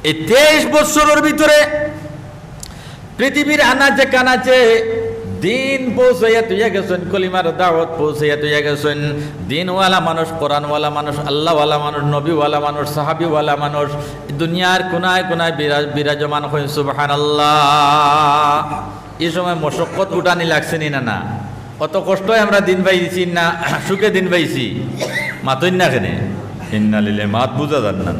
S1: এই 23 বছরের ভিতরে পৃথিবীর আনাচে কানাচে দিন পৌঁছাইয়া তুইয়া গেছেন, কলিমার দাওয়াত পৌঁছাইয়া তুইয়া গেছেন। দিনওয়ালা মানুষ, কোরআনওয়ালা মানুষ, আল্লাহওয়ালা মানুষ, নবীওয়ালা মানুষ, সাহাবিওয়ালা মানুষ দুনিয়ার কোনায় কোনায় বিরাজমান হয়েন। সুবহানাল্লাহ। এই সময় মশক্কত উঠানি লাগছে নি? না, অত কষ্টই আমরা দিন পাইছি না সুখে দিন পাইছি? মাতই না কেনে? ইন্না লিল্লাহি, মাত বুঝা যান না।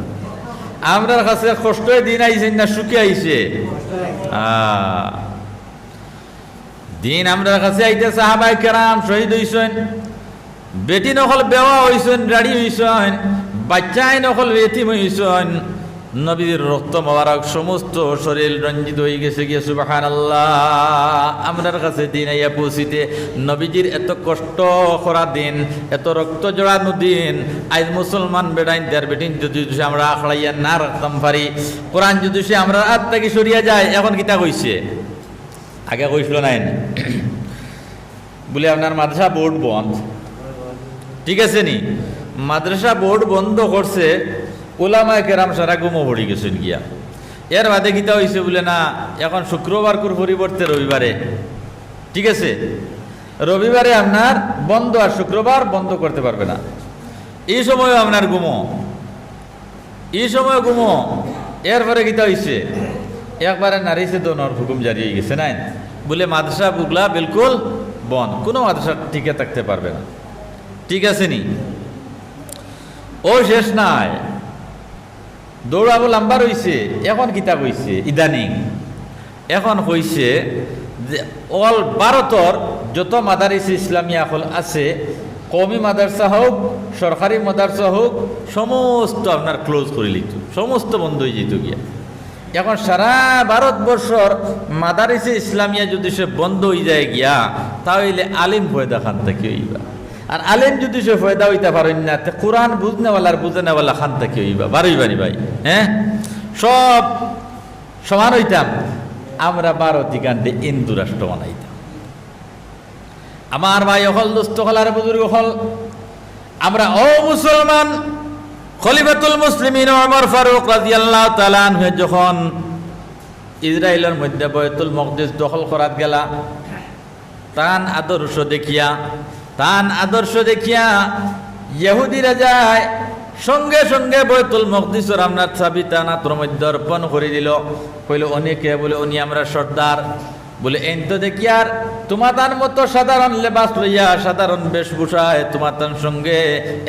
S1: আমরার কাছে কষ্টই দিন আইছেন না সুখে আইছে? দিন আমরার কাছে আইতে সাহাবাই কেরাম শহীদ হইছেন, বেটি নকল বেওয়া হইছেন, রাড়ি হইছেন, বাচ্চাই নকল এতিম হইছেন, নবীর রক্ত মোবারক সমস্ত শরীর রঞ্জিত হয়ে গেছে গিয়ে সুবহানাল্লাহ। আমরার কাছে দিন আইয়া পৌঁছিতে নবীজির এত কষ্ট করা দিন, এত রক্ত জড়ানো দিন, আজ মুসলমান বেড়াইন দেয়ার বেটিন যদি আমরা আখড়াইয়া না রাখতাম পারি, কোরআন যদি সে আমরা হাত থেকে সরিয়া যায়, এখন কিতা কইছে? আগে কইছিল নাই বলে আপনার মাদ্রাসা বোর্ড বন্ধ, ঠিক আছে নি? মাদ্রাসা বোর্ড বন্ধ করছে, ওলামায়ে কেরাম সারা গুমো পড়ি গেছেন গিয়া। এর বাদে কিতা হয়েছে বলে না, এখন শুক্রবার কুর পরিবর্তে রবিবারে, ঠিক আছে? রবিবারে আপনার বন্ধ, আর শুক্রবার বন্ধ করতে পারবে না। এই সময় আপনার গুমো, এই সময় গুমো। এরপরে কিতা হয়েছে, একবারে নারীছে দোনোর হুকুম জারি হয়ে গেছে নাই বলে মাদ্রাসা বুগলা বিলকুল বন্ধ, কোনো মাদ্রাসা টিকে থাকতে পারবে না, ঠিক আছে নি? ও শেষ নাই, দৌড়াবো লাম্বার হইছে। এখন কিতা কইছে ইদানিং, এখন কইছে যে অল ভারতর যত মাদারিস ইসলামিয়া হল আছে, কওমি মাদ্রাসা হোক সরকারি মাদ্রাসা হোক, সমস্ত আপনার ক্লোজ করে লিত, সমস্ত বন্ধ হয়ে যেত গিয়া। এখন সারা ভারতবর্ষর মাদারিসে ইসলামিয়া যদি সে বন্ধ হয়ে যায় গিয়া, তাহলে আলিম ফয়দা খান থেকে হইবা। আর আলেম যদি সে ফয়দা হইতে পারেন না, কোরআন বুঝনেওয়ালার বুঝনেওয়ালা খান থেকে হইবা, বারোইবানি ভাই। হ্যাঁ, সব সমান হইতাম, আমরা ভারতীকাণ্ডে হিন্দু রাষ্ট্র বানাইতাম। আমার ভাই হল, দোস্ত হল, আর বুজুর্গ হল, আমরা ও মুসলমান খলিফাতুল মুসলিমিন ওমর ফারুক রাদিয়াল্লাহু তাআলা আনহু যখন ইসরায়েলের মধ্যে বাইতুল মকদিস দখল করাত গেলা, তান আদর্শ দেখিয়া ইহুদিরা যায় সঙ্গে সঙ্গে বাইতুল মকদিসের আপনার চাবি তানাতর মধ্যে অর্পণ করে দিল। কইল অনেকে বলে উনি আমরা সর্দার, বলে এন তো দেখি আর তোমার মতো সাধারণ লেবাস লইয়া সাধারণ বেশভূষায় তোমার সঙ্গে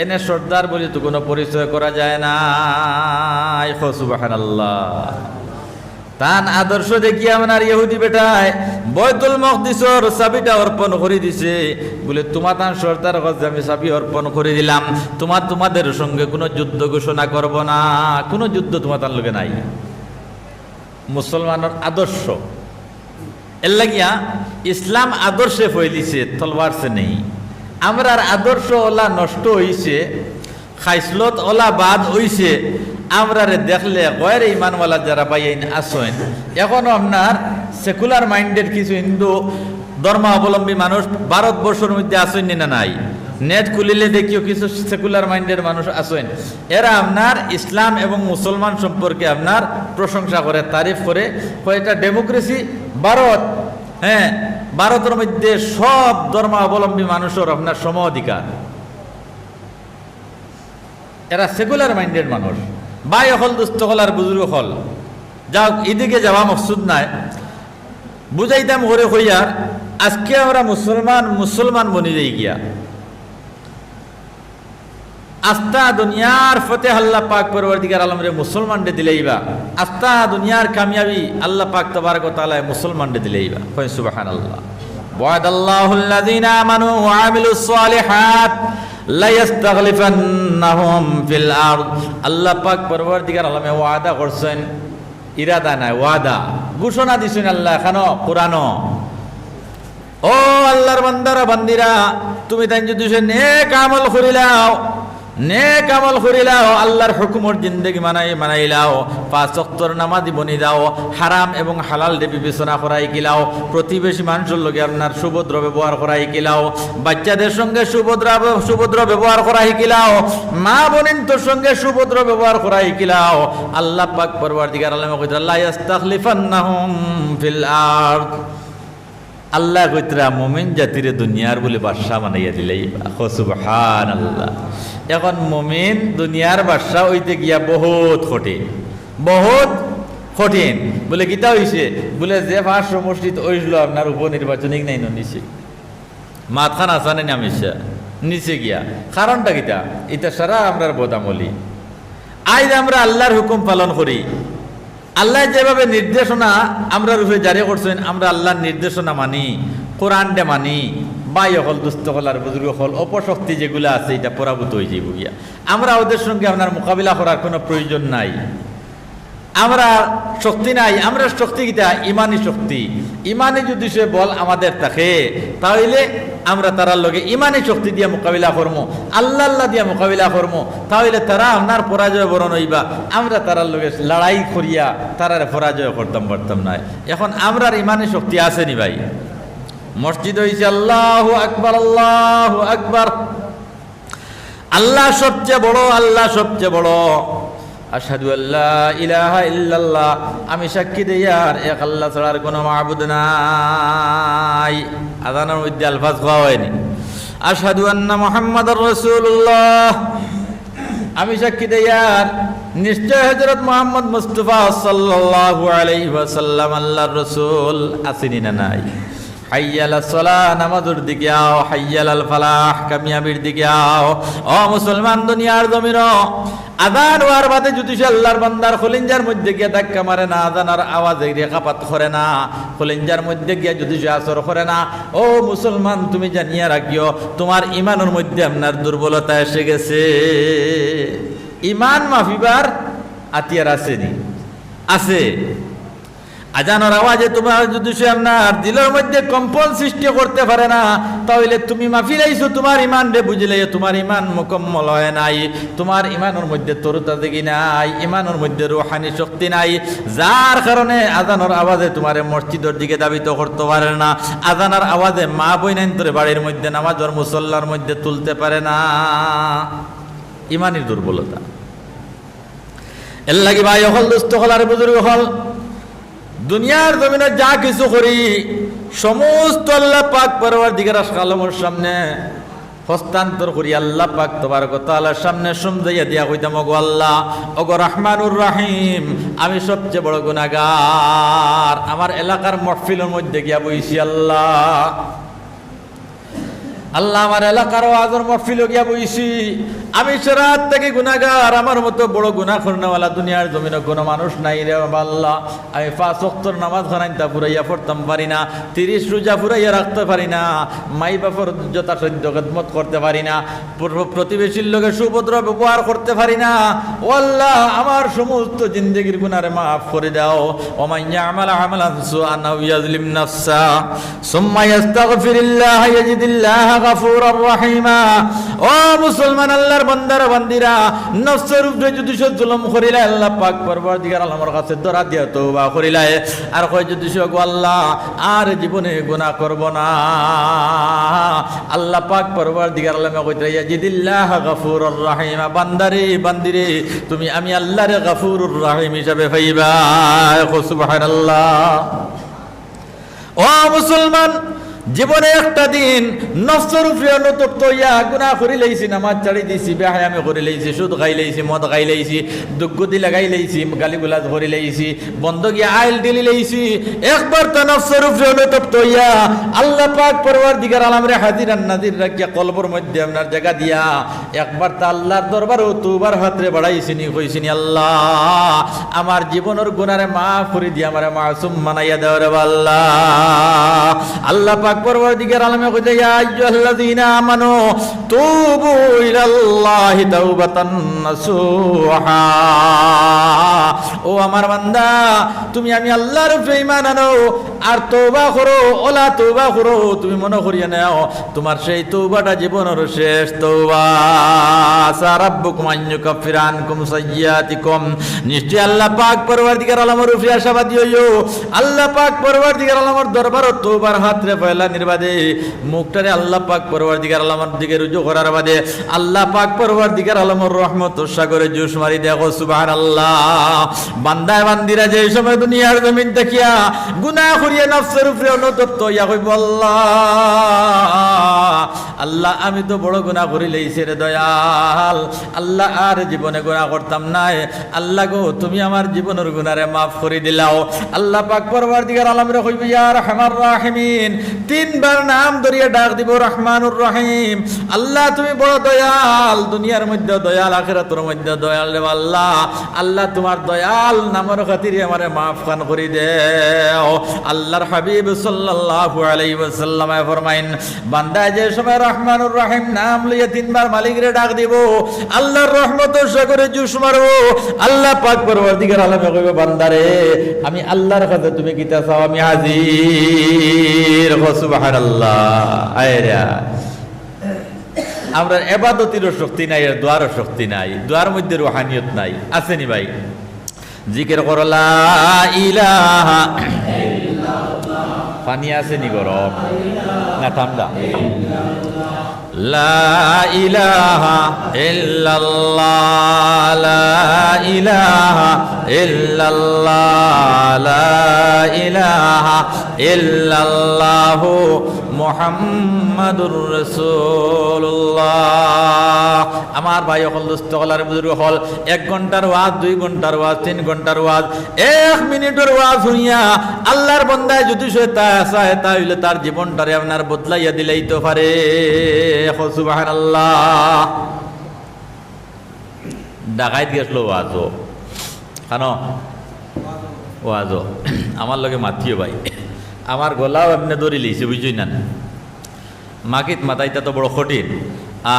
S1: এনে সর্দার বলে তো কোনো পরিচয় করা যায় না। সুবহানাল্লাহ। তান আদর্শ দেখিয়া আমার ইহুদি বেটায় বাইতুল মকদিসের চাবিটা অর্পণ করে দিছে, বলে তোমার সর্দার কাছে আমি চাবি অর্পণ করে দিলাম, তোমাদের সঙ্গে কোনো যুদ্ধ ঘোষণা করব না, কোনো যুদ্ধ তোমার লোকে নাই। মুসলমানের আদর্শ এর লাগিয়া ইসলাম আদর্শে ফইলিছে, তলবার সে নেই। আমরার আদর্শ ওলা নষ্ট হইছে, খাইসলত ওলা বাদ হইছে। আমরারে দেখলে গয়ের ইমানওয়ালা যারা পাইন আসেন, এখনো আপনার সেকুলার মাইন্ডেড কিছু হিন্দু ধর্মাবলম্বী মানুষ ভারতবর্ষের মধ্যে আসেন না নাই? নেট খুলিলে দেখিও কিছু সেকুলার মাইন্ডের মানুষ আসেন, এরা আপনার ইসলাম এবং মুসলমান সম্পর্কে আপনার প্রশংসা করে, তারিফ করে, এটা ডেমোক্রেসি ভারত। হ্যাঁ, ভারতের মধ্যে সব ধর্মাবলম্বী মানুষের আপনার সম অধিকার। এরা সেকুলার মাইন্ডেড মানুষ। ভাই হল, দুস্থ হল, আর বুজুর্গ হল, যাও এদিকে যাওয়া মকসুদ নাই, বুঝাইতাম করে হইয়ার আজকে আমরা মুসলমান বনি যাই গিয়া। আস্তা দুনিয়ার ফতেহ আল্লাহ পাক পরবর্তীকার আলমরে মুসলমানরে দিলেইবা, আস্তা দুনিয়ার কামিয়াবি আল্লাহ পাক তাবারক ওয়া তাআলা মুসলমানরে দিলেইবা। কই সুবহানাল্লাহ। ওয়াদাল্লাহুল্লাযীনা আমানু ওয়া আমিলুস সালিহাত লা ইস্তাগলিফান্নাহুম ফিল আরদ। আল্লাহ পাক পরবর্তীকার আলমে ওয়াদা করছেন, ইরাদা নাই, ওয়াদা ঘোষণা দিছেন আল্লাহ এখানো কোরআনও। ও আল্লাহর বান্দারা বান্দিরা, তুমি তাই যদি নেক আমল করিলাও, নেক আমল করিলাও, আল্লাহর হুকুমর জিন্দেগি মানাইলাও, 5 ওয়াক্তের নামাজ বনি দাও, হারাম এবং হালাল দে বিবেচনা করাই কিলাও, প্রতিবেশী মানুষের লগে আপনার সুভদ্র ব্যবহার করাই কিলাও, বাচ্চাদের সঙ্গে সুভদ্র ব্যবহার করাই কিলাও, মা বোনের সঙ্গে সুভদ্র ব্যবহার করাই কিলাও। আল্লাহ পাক পরবর্তীকার আলামে কইতা লা ইস্তাখলিফান্নাহুম ফিল আরদ। আল্লাহ কইতরা মুমিন জাতিরে দুনিয়ার বলে বাদশাহ বানাইয়া দিলেই। সুবহানাল্লাহ। এখন মুমিন দুনিয়ার বাদশাহ হইতে গিয়া বহুত কঠিন। বলে কিতা হইছে, বলে যে 500 মসজিদ হইছিল আপনার উপনির্বাচনিক নাই নিছে, মাথান আসানে নামিছে নিচে গিয়া। কারণটা কিতা? এটা সারা আমরার বদামলি। আজ আমরা আল্লাহর হুকুম পালন করি। আল্লাহ যেভাবে নির্দেশনা আমরা রূপে জারি করছেন, আমরা আল্লাহর নির্দেশনা মানি, কোরআনটা মানি, বাই হল দুস্থ হল আর বুজুর্গ হল অপশক্তি যেগুলো আছে এটা পরাভূত হয়ে যাইব গিয়া। আমরা ওদের সঙ্গে আপনার মোকাবিলা করার কোনো প্রয়োজন নাই। আমরা শক্তি নাই, আমরা শক্তি কিটা ইমানি শক্তি। ইমানি যদি সে বল আমাদের থাকে তাহলে আমরা তারার লগে ইমানি শক্তি দিয়ে মোকাবিলা করবো, আল্লাহ আল্লাহ দিয়ে মোকাবিলা করবো, তাহলে তারা আপনার পরাজয় বরণ হইবা। আমরা তারার লগে লড়াই করিয়া তারার পরাজয় করতাম পারতাম না। এখন আমরার ইমানি শক্তি আসেনি ভাই। মসজিদ হয়েছে আল্লাহু আকবার, আল্লাহু আকবার, আল্লাহ সবচেয়ে বড়, আল্লাহ সবচেয়ে বড়। আশহাদু আল্লা ইলাহা ইল্লাল্লাহ, আমি সাক্ষী দেই আর এক আল্লাহ ছাড়ার কোনো মাবুদ নাই। আযানের মধ্যে আলফাজ খাওয়া হয়নি। আশহাদু আন্না মুহাম্মাদুর রাসূলুল্লাহ, আমি সাক্ষী দেই আর নিশ্চয় হযরত মুহাম্মদ মুস্তাফা সাল্লাল্লাহু আলাইহি ওয়াসাল্লাম আল্লাহর রাসূল। আসেনি না নাই? হাইয়ালাস সালাহ, নামাজের দিকে আও। হাইয়ালাল ফালাহ, কামিয়াবির দিকে আও। ও মুসলমান দুনিয়ার জমিন, আযান হওয়ার বাদে যদি সে আল্লাহর বান্দার খলিঞ্জার মধ্যে গিয়ে ধাক্কা মারে না, আযানের আওয়াজে রেখাপাত করে না, খলিঞ্জার মধ্যে গিয়ে যদি সে আসর করে না, ও মুসলমান তুমি জানিয়া রাখিও তোমার ইমানের মধ্যে আপনার দুর্বলতা এসে গেছে। ইমান মাফিবার আতিয়ার আসেনি? আছে। আজানের আওয়াজে তোমার যদি সে আপনার দিলের মধ্যে কম্পন সৃষ্টি করতে পারে না, তাহলে তুমি মাফি লাইছো, তোমার ইমান রে বুঝলে তোমার ইমান মুকম্মল হয় নাই। তোমার ইমানের মধ্যে তরুতা দেখি নাই, ইমানের মধ্যে রুহানি শক্তি নাই, যার কারণে আজানের আওয়াজে তোমার মসজিদের দিকে দাবিত করতে পারে না। আজানের আওয়াজে মা বইনাইন তোরে বাড়ির মধ্যে নামাজের মুসল্লার মধ্যে তুলতে পারে না। ইমানের দুর্বলতা। এর লাগি ভাই হল, দুস্থ হল আর বুজুর্গ হল, দুনিয়ার জমিনে যা কিছু করি সমস্ত আল্লাহ পাক পরওয়ারদিগার আলমের সামনে হস্তান্তর করি। আল্লাহ পাক তাবারক ওয়া তাআলার সামনে সমঝাইয়া দিয়া কইতাম, ওগো আল্লাহ, ওগো রহমানুর রহিম, আমি সবচেয়ে বড় গুনাহগার। আমার এলাকার মাহফিলের মধ্যে গিয়া বইছি, আল্লাহ আল্লাহ আমার এলাকার ওয়াজের মাহফিলে গিয়া বইছি, আমি শরাত থেকে গুনাহগার। আমার মতো বড় গুনাহ করনেওয়ালা দুনিয়ার জমিনে কোনো মানুষ নাই রে আল্লাহ। আমি 5 ওয়াক্তের নামাজ খানাইতা পুরাইয়া পড়তাম পারি না, 30 রোজা পুরাইয়া রাখতে পারি না, মাই বাপর যথাসাধ্য খেদমত করতে পারি না, প্রতিবেশীর লোকের সুভদ্র ব্যবহার করতে পারি না। ও আল্লাহ, আমার সমস্ত জিন্দেগির গুনাহরে মাফ করে দাও। ওয়া মান ইয়ামাল আমালান সুআন আও ইয়াজলিম নাফসা সুম্মা ইস্তাগফিরিল্লাহ ইয়াজিদিল্লাহ গাফুরুর রহিমা। ও মুসলমান আল্লাহর বান্দার বান্দিরা, নফসের উপরে যদি সে জুলুম করিলা, আল্লাহ পাক পরওয়ারদিগার আলমের কাছে দরা দিয়া তওবা করিলাই, আর কয় যদি সে গো আল্লাহ আর জীবনে গুনাহ করব না, আল্লাহ পাক পরওয়ারদিগার আলমে কইতে ইয়াজিদিল্লাহ গাফুরুর রহিমা। বান্দারে বান্দিরে, তুমি আমি আল্লাহর গাফুরুর রহিম হিসাবে পাইবা। সুবহানাল্লাহ। ও মুসলমান, জীবনে একটা দিন নফসের উপরে অনুতপ্ত হইয়া গুনাহ করি লাইছি, নামাজ ছাড়ি দিছি, বেহায়ামি করে লাইছি, সুদ খাই লাইছি, মদ খাই লাইছি, দুঃখতি লাগাই লাইছি, গালিগুলাজ করে লাইছি, বন্ধ গিয়া আইল দিলি লাইছি। একবার তো নফসের উপরে অনুতপ্ত হইয়া আল্লাহ পাক পরওয়ারদিগার আলমরে হাজির আর নাজির রাখিয়া কলবের মধ্যে আপনার জায়গা দিয়া একবার তা আল্লাহর দরবারে তওবার হাতরে বাড়াইছিনি, কইছিনি, আল্লাহ আমার জীবনের গুনাহরে মাফ করে দিয়া আমারে মাসুম বানাইয়া দাও রে আল্লাহ। আল্লাহ পাক পরওয়ারদিগার আলমে কইতে, ইয়া আইয়ুহাল্লাযীনা আমানু তুবু ইলাল্লাহি তাওবাতান নাসুহা। ও আমার বান্দা, তুমি আমি আল্লাহর উপরে ঈমান আনো আর তওবা করো। ওলা তওবা করো, তুমি মনে করিয়া নাও তোমার সেই তওবাটা জীবনের শেষ তওবা। আসা রাব্বুকুম আন ইউকাফিরা আনকুম সাইয়্যাতিকুম। নিশ্চয় আল্লাহ পাক পরওয়ারদিগার আলমের উপরে আশাবাদী হইও। আল্লাহ পাক পরওয়ারদিগার আলমের দরবারে তওবার হাতরে পয়লা নির্বাদে মুখটারে আল্লাহ পাক পরওয়ারদিগার আলমের দিকে রুজু করার বাদে আল্লাহ পাক পরওয়ারদিগার আলমের রহমতের সাগরে জোশ মারি দেখো। সুবহানাল্লাহ। বান্দা বান্দিরা যে সময় দুনিয়ার জমিন দেখিয়া গুনাহ করিয়া নফসের উপরে অনুতপ্ত হইয়া কইব, আল্লাহ আল্লাহ আমি তো বড় গুনাহ করি লইছি রে দয়াল, আল্লাহ আর জীবনে গুনাহ করতাম না। আল্লাহ গো, তুমি আমার জীবনের গুনাহরে মাফ করে দিলাও। আল্লাহ পাক পরওয়ারদিগার আলমের কইব, ইয়া আরহামার রাহিমিন, তিনবার নাম ধরিয়া ডাক দিব রহমানুর রহিম। আল্লাহ তুমি বড় দয়াল, দুনিয়ার মধ্যে দয়াল, আখিরাতের মধ্যে দয়াল রে আল্লাহ। আল্লাহ তোমার দয়াল নামের খাতিরে আমারে মাফ খান করে দেও। আল্লাহর হাবিব সাল্লাল্লাহু আলাইহি ওয়াসাল্লাম ফরমাইন, বান্দা যে সময় রহমানুর রহিম নাম লইয়া তিনবার মালিকরে ডাক দিব, আল্লাহর রহমতের সাগরে জুস মারবো। আল্লাহ পাক পরওয়ারদিগার আলমে কইবে, বান্দারে আমি আল্লাহর কাছে তুমি কিতা চাও আমি হাজির। সুবহানাল্লাহ। আয়রা আমরা ইবাদতেরও শক্তি নাই, আর দোয়ারও শক্তি নাই, দোয়ার মধ্যে রুহানিয়ত নাই। আসেনি ভাই? জিকির করো লা ইলাহা ইল্লাল্লাহ। পানি আসেনি গরম না ঠান্ডা? লা ইলাহা ইল্লাল্লাহ, লা ইলাহা ইল্লাল্লাহ, লা ইলাহা ইল্লাল্লাহ মুহাম্মাদুর রাসূলুল্লাহ। আমার ভাই হল, দোস্ত হল, আর বুজুর্গ হল, 1 ঘন্টার ওয়াজ, 2 ঘন্টার ওয়াজ, 3 ঘন্টার ওয়াজ, 1 মিনিটের ওয়াজ শুনিয়া আল্লাহর বান্দায় যদি সে তা চায় তাহলে তার জীবনটারে আপনার বদলাইয়া দিলেই তো পারে। সুবহানাল্লাহ। ডাকাইত গেছিল ওয়াজও, কেন ওয়াজও আমার লগে মাতিও ভাই, আমার গলাও এমনি দড়ি লইছে, বুঝছই না? মাকিত মাথাইটা তো বড় কঠিন,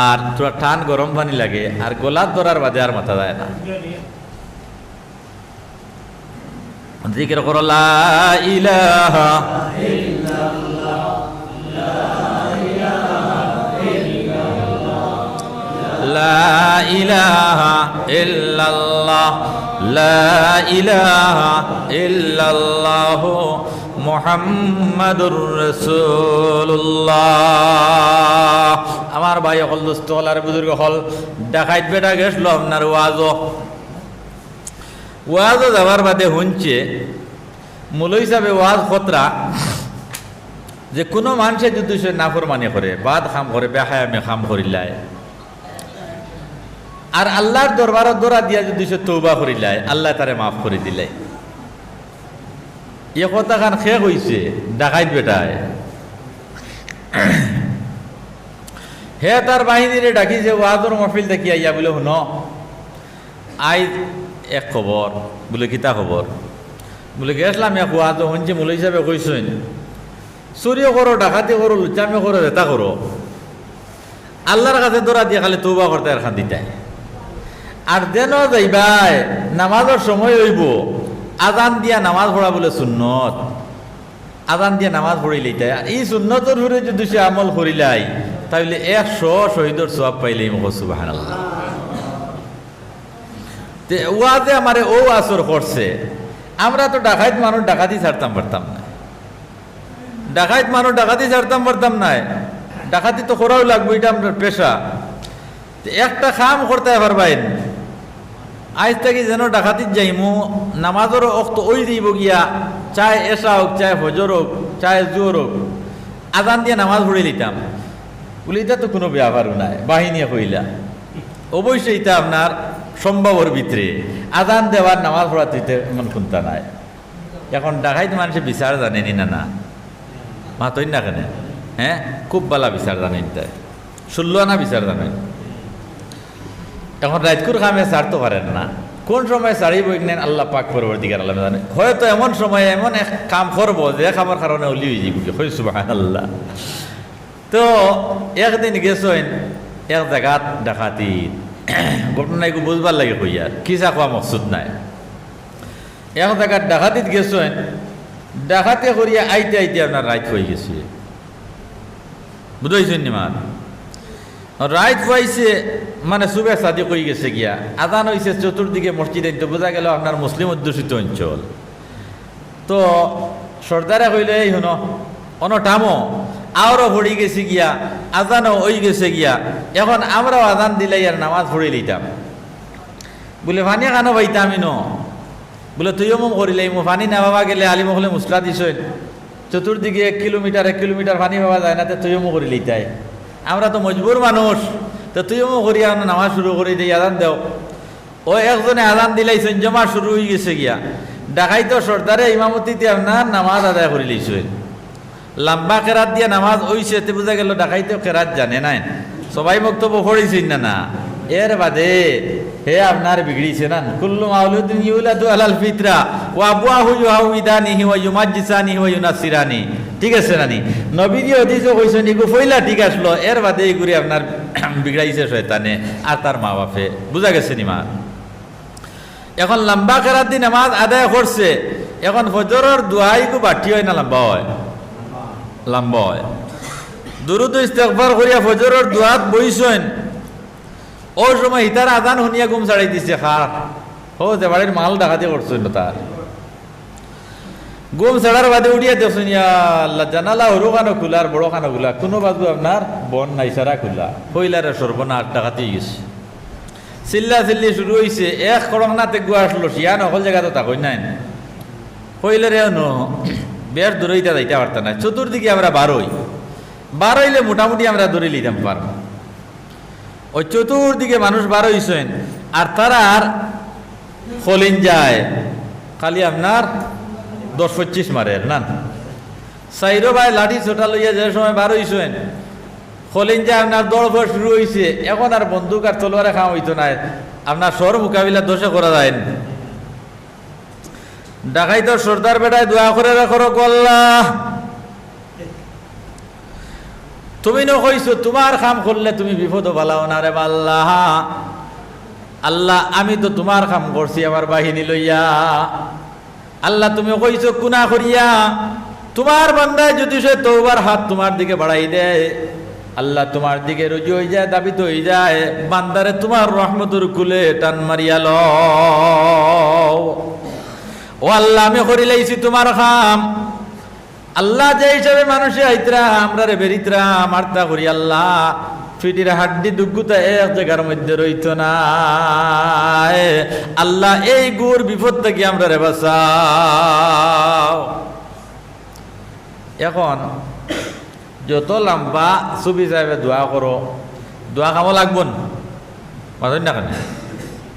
S1: আর তোরা টান গরম পানি লাগে, আর গলার ধরার বাদে আর মাথা যায় না। জিকির করো লা ইলাহা ইল্লাল্লাহ, লা ইলাহা ইল্লাল্লাহ, লা ইলাহা ইল্লাল্লাহ মুহাম্মাদুর রাসূলুল্লাহ। আমার ভাই হল, দোস্ত হল, আর বুজুর্গ হল, ডাকাইত বেটা গেছিল আপনার ওয়াজও যাবার বাদে শুনছে মূল হিসাবে ওয়াজ খতরা যে কোনো মানুষে যদি সে নাফরমানি করে, বাদ খাম করে, বেহায়ামে খাম করিলায়, আর আল্লাহর দরবারত দৌড়া দিয়া যদি সে তৌবা করিলায়, আল্লাহ তারে মাফ করে দিলাই। এ কথা খান শেষ হইছে ডাকাইত বেটায়। হে তার বাহিনীরে ডাকিছে ওয়াজর মহফিল দেখি আইয়া বলে, শুন আই এক খবর। বলে কিতা খবর? বলে গেছিলাম এক ওয়াজ শুনছি মূল হিসাবে কইছেন চুরিও করো, ডাকাতি করো, লুচামি করো, রেতা করো, আল্লাহর কাছে দৌড়া দিয়ে খালি তৌবা করতে আর খান্দিতাই। আর যেন যাইবাই নামাজের সময় হইব, আজান দিয়া নামাজ পড়া বলে সুন্নত, আজান দিয়া নামাজ পড়িলেই তাই এই সুন্নতর ঘুরে যদি সে আমল করিলাই তাহলে 100 শহীদর সওয়াব পাইলেই। সুবহানাল্লাহ। ওয়াজে আমারে ও আসর করছে। আমরা তো ডাকাইত মানুষ ডাকাতি ছাড়তাম পারতাম না, ডাকাইত মানুষ ডাকাতি ছাড়তাম পারতাম না। ডাকাতি তো করাও লাগবে, এটা আপনার পেশা। একটা কাম করতে পারবেন, আজ থেকে যেন ডাকাতির যাইমু, নামাজের অক্ত ওই দিব গিয়া, চায় এসা হোক, চায় ফজর হোক, চায় জোর হোক, আজান দিয়ে নামাজ পড়ে লিতাম বলে, এটা তো কোনো ব্যাপারও নাই। বাহিনী হইলা অবশ্যই এটা আপনার সম্ভবর ভিতরে আজান দেওয়ার নামাজ পড়াতে এমন কোনটা নাই। এখন ডাকাইত মানুষের বিচার জানেনি না? না মাতই না কেন? হ্যাঁ, খুব বালা বিচার জানেন, তাই 16 আনা বিচার জানেন। এখন রাজকুর কামে ছাড়তে পারেন না, কোন সময় ছাড়িব নেন আল্লাহ পাক পরবর্তীকার আল্লাহ জানে। হয়তো এমন সময় এমন এক কাম করবো যে খাবার কারণে অলি হয়ে যাবি। সুবহানাল্লাহ। তো একদিন গেছেন এক জায়গাত ডাকাতি, ঘটনা একটু বুঝবার লাগে কইয়ার, কিসা কোয়া মকসুদ নাই। এক জায়গাত ডাকাতিত গেছেন, ডাকাতি করিয়া আইতে আইতে আপনার রাইত হয়ে গেছে, বুঝাইছেন নি? মান রাইত পাইছে মানে সুবে সাদি কই গেছে গিয়া, আজান হয়েছে চতুর্দিকে মসজিদে, তো বোঝা গেল আপনার মুসলিম অধ্যুষিত অঞ্চল। তো সর্দারে কইলে, এই শুনো অনটামো আরও পড়ি গেছি গিয়া, আজানও ওই গেছে গিয়া, এখন আমরাও আজান দিলাই আর নামাজ পড়ে লইতাম। বলে পানি কানো পাইতামই ন? বলে তুইও মো করিলাই, মো পানি না পাবা গেলে আলিম হলে মুসলা দিছ, চতুর্দিকে 1 কিলোমিটার পানি পাওয়া যায় না, তো তুইও মো করি লইতাই। আমরা তো মজবুর মানুষ, তো তুইও মো করিয়া নামাজ শুরু করে দিই, আজান দেও। ও একজনে আজান দিলাইছেন, জমা শুরু হয়ে গেছে গিয়া, ডাকাই তো সর্দারে ইমামতিতে আপনার নামাজ আদায় করে লইছেন। লম্বা কেরাত দিয়ে নামাজ ওইছে তে বোঝা গেল ডাকাইতে কেরাত জানে নাই সবাই বক্তব্য পড়েছেন না না এর বাদে হে আপনার বিগড়িছে না কুল্লু মাউলুদিন ইউলাদু আলাল ফিতরা ওয়া আবওয়াহু ইউহাউদানিহি ওয়া ইউমাজ্জিসানিহি ওয়া ইউনাসসিরানি ঠিক আছে নানি নবীজি হাদিসে কইছেন ইগো ফইলা ঠিক আসলো এর বাদে এগুরি আপনার বিগড়াইছে শয়তানে আর তার মা বাপে বুঝা গেছে নি মা এখন লম্বা কেরাত দিয়ে নামাজ আদায় করছে এখন ফজরের দোয়াই কো বাটি হয় না লম্বা হয় লম্বা হয় দুরুদ ইস্তেগফার করিয়া ফজরের দোয়াত বইছেন ও সময় হিতার আজান শুনিয়া ঘুম ছাড়াই দিছে খার ও যে বাড়ির মাল ডাকাতি করছেন তার ঘুম ছাড়ার বাদে উঠিয়া দেখছেন আল্লাহ জানালা হরু খানো খোলা আর বড় খানো খোলা কোনো বাজু আপনার বন নাই সারা খোলা হইলারে সর্বনাশ ডাকাতি গেছে চিল্লা চিল্লি শুরু হয়েছে এক করংনাতে গুয়া আসলো সিয়া নকল জায়গা তো তাকই নাই হইলারে বেশ দূরইটা যাইতে পারতাম না চতুর্দিকে আমরা বারোইলে মোটামুটি আমরা দৌড়ে লিতাম পারবো ওই চতুর্দিকে মানুষ বারো হইছেন আর তারা আর ফলিন যায় খালি আপনার 10-25 মারে না সাইরো ভাই লাঠি ছোটা লইয়া যে সময় বারো হইছেন ফলিন যায় আপনার দৌড় ফর শুরু হয়েছে এখন আর বন্দুক আর তলোয়ারে খাওয়া হইতো না আপনার শহর মোকাবিলা দোষে করা যায় না ডাকাই তো সর্দার বেটায় দোয়া করে রাখো আল্লাহ তুমি ন কইছো তোমার কাম করলে তুমি বিপদ বালাও না রে আল্লাহ আল্লাহ আমি তো তোমার কাম করছি আমার বাহিনী লইয়া আল্লাহ তুমি কইছো কুনা করিয়া তোমার বান্দায় যদি সে তওবার হাত তোমার দিকে বাড়াই দেয় আল্লাহ তোমার দিকে রুজু হয়ে যায় দাবিত হয়ে যায় বান্দারে তোমার রহমতের কুলে টান মারিয়া লও ও আল্লাহ আমি করি লাইছি তোমার কাম আল্লাহ যে হিসাবে মানুষে আইতরা আমরা রে বেরিতরা মারতা করি আল্লাহ ফিটির হাড্ডি দুগুতা এক জায়গার মধ্যে রইত না আল্লাহ এই গুর বিপদ থেকে আমরা রে বাঁচাও এখন যত লম্বা সুবি সাহেবে দোয়া করো দোয়া কামো লাগবো মাথা না কেন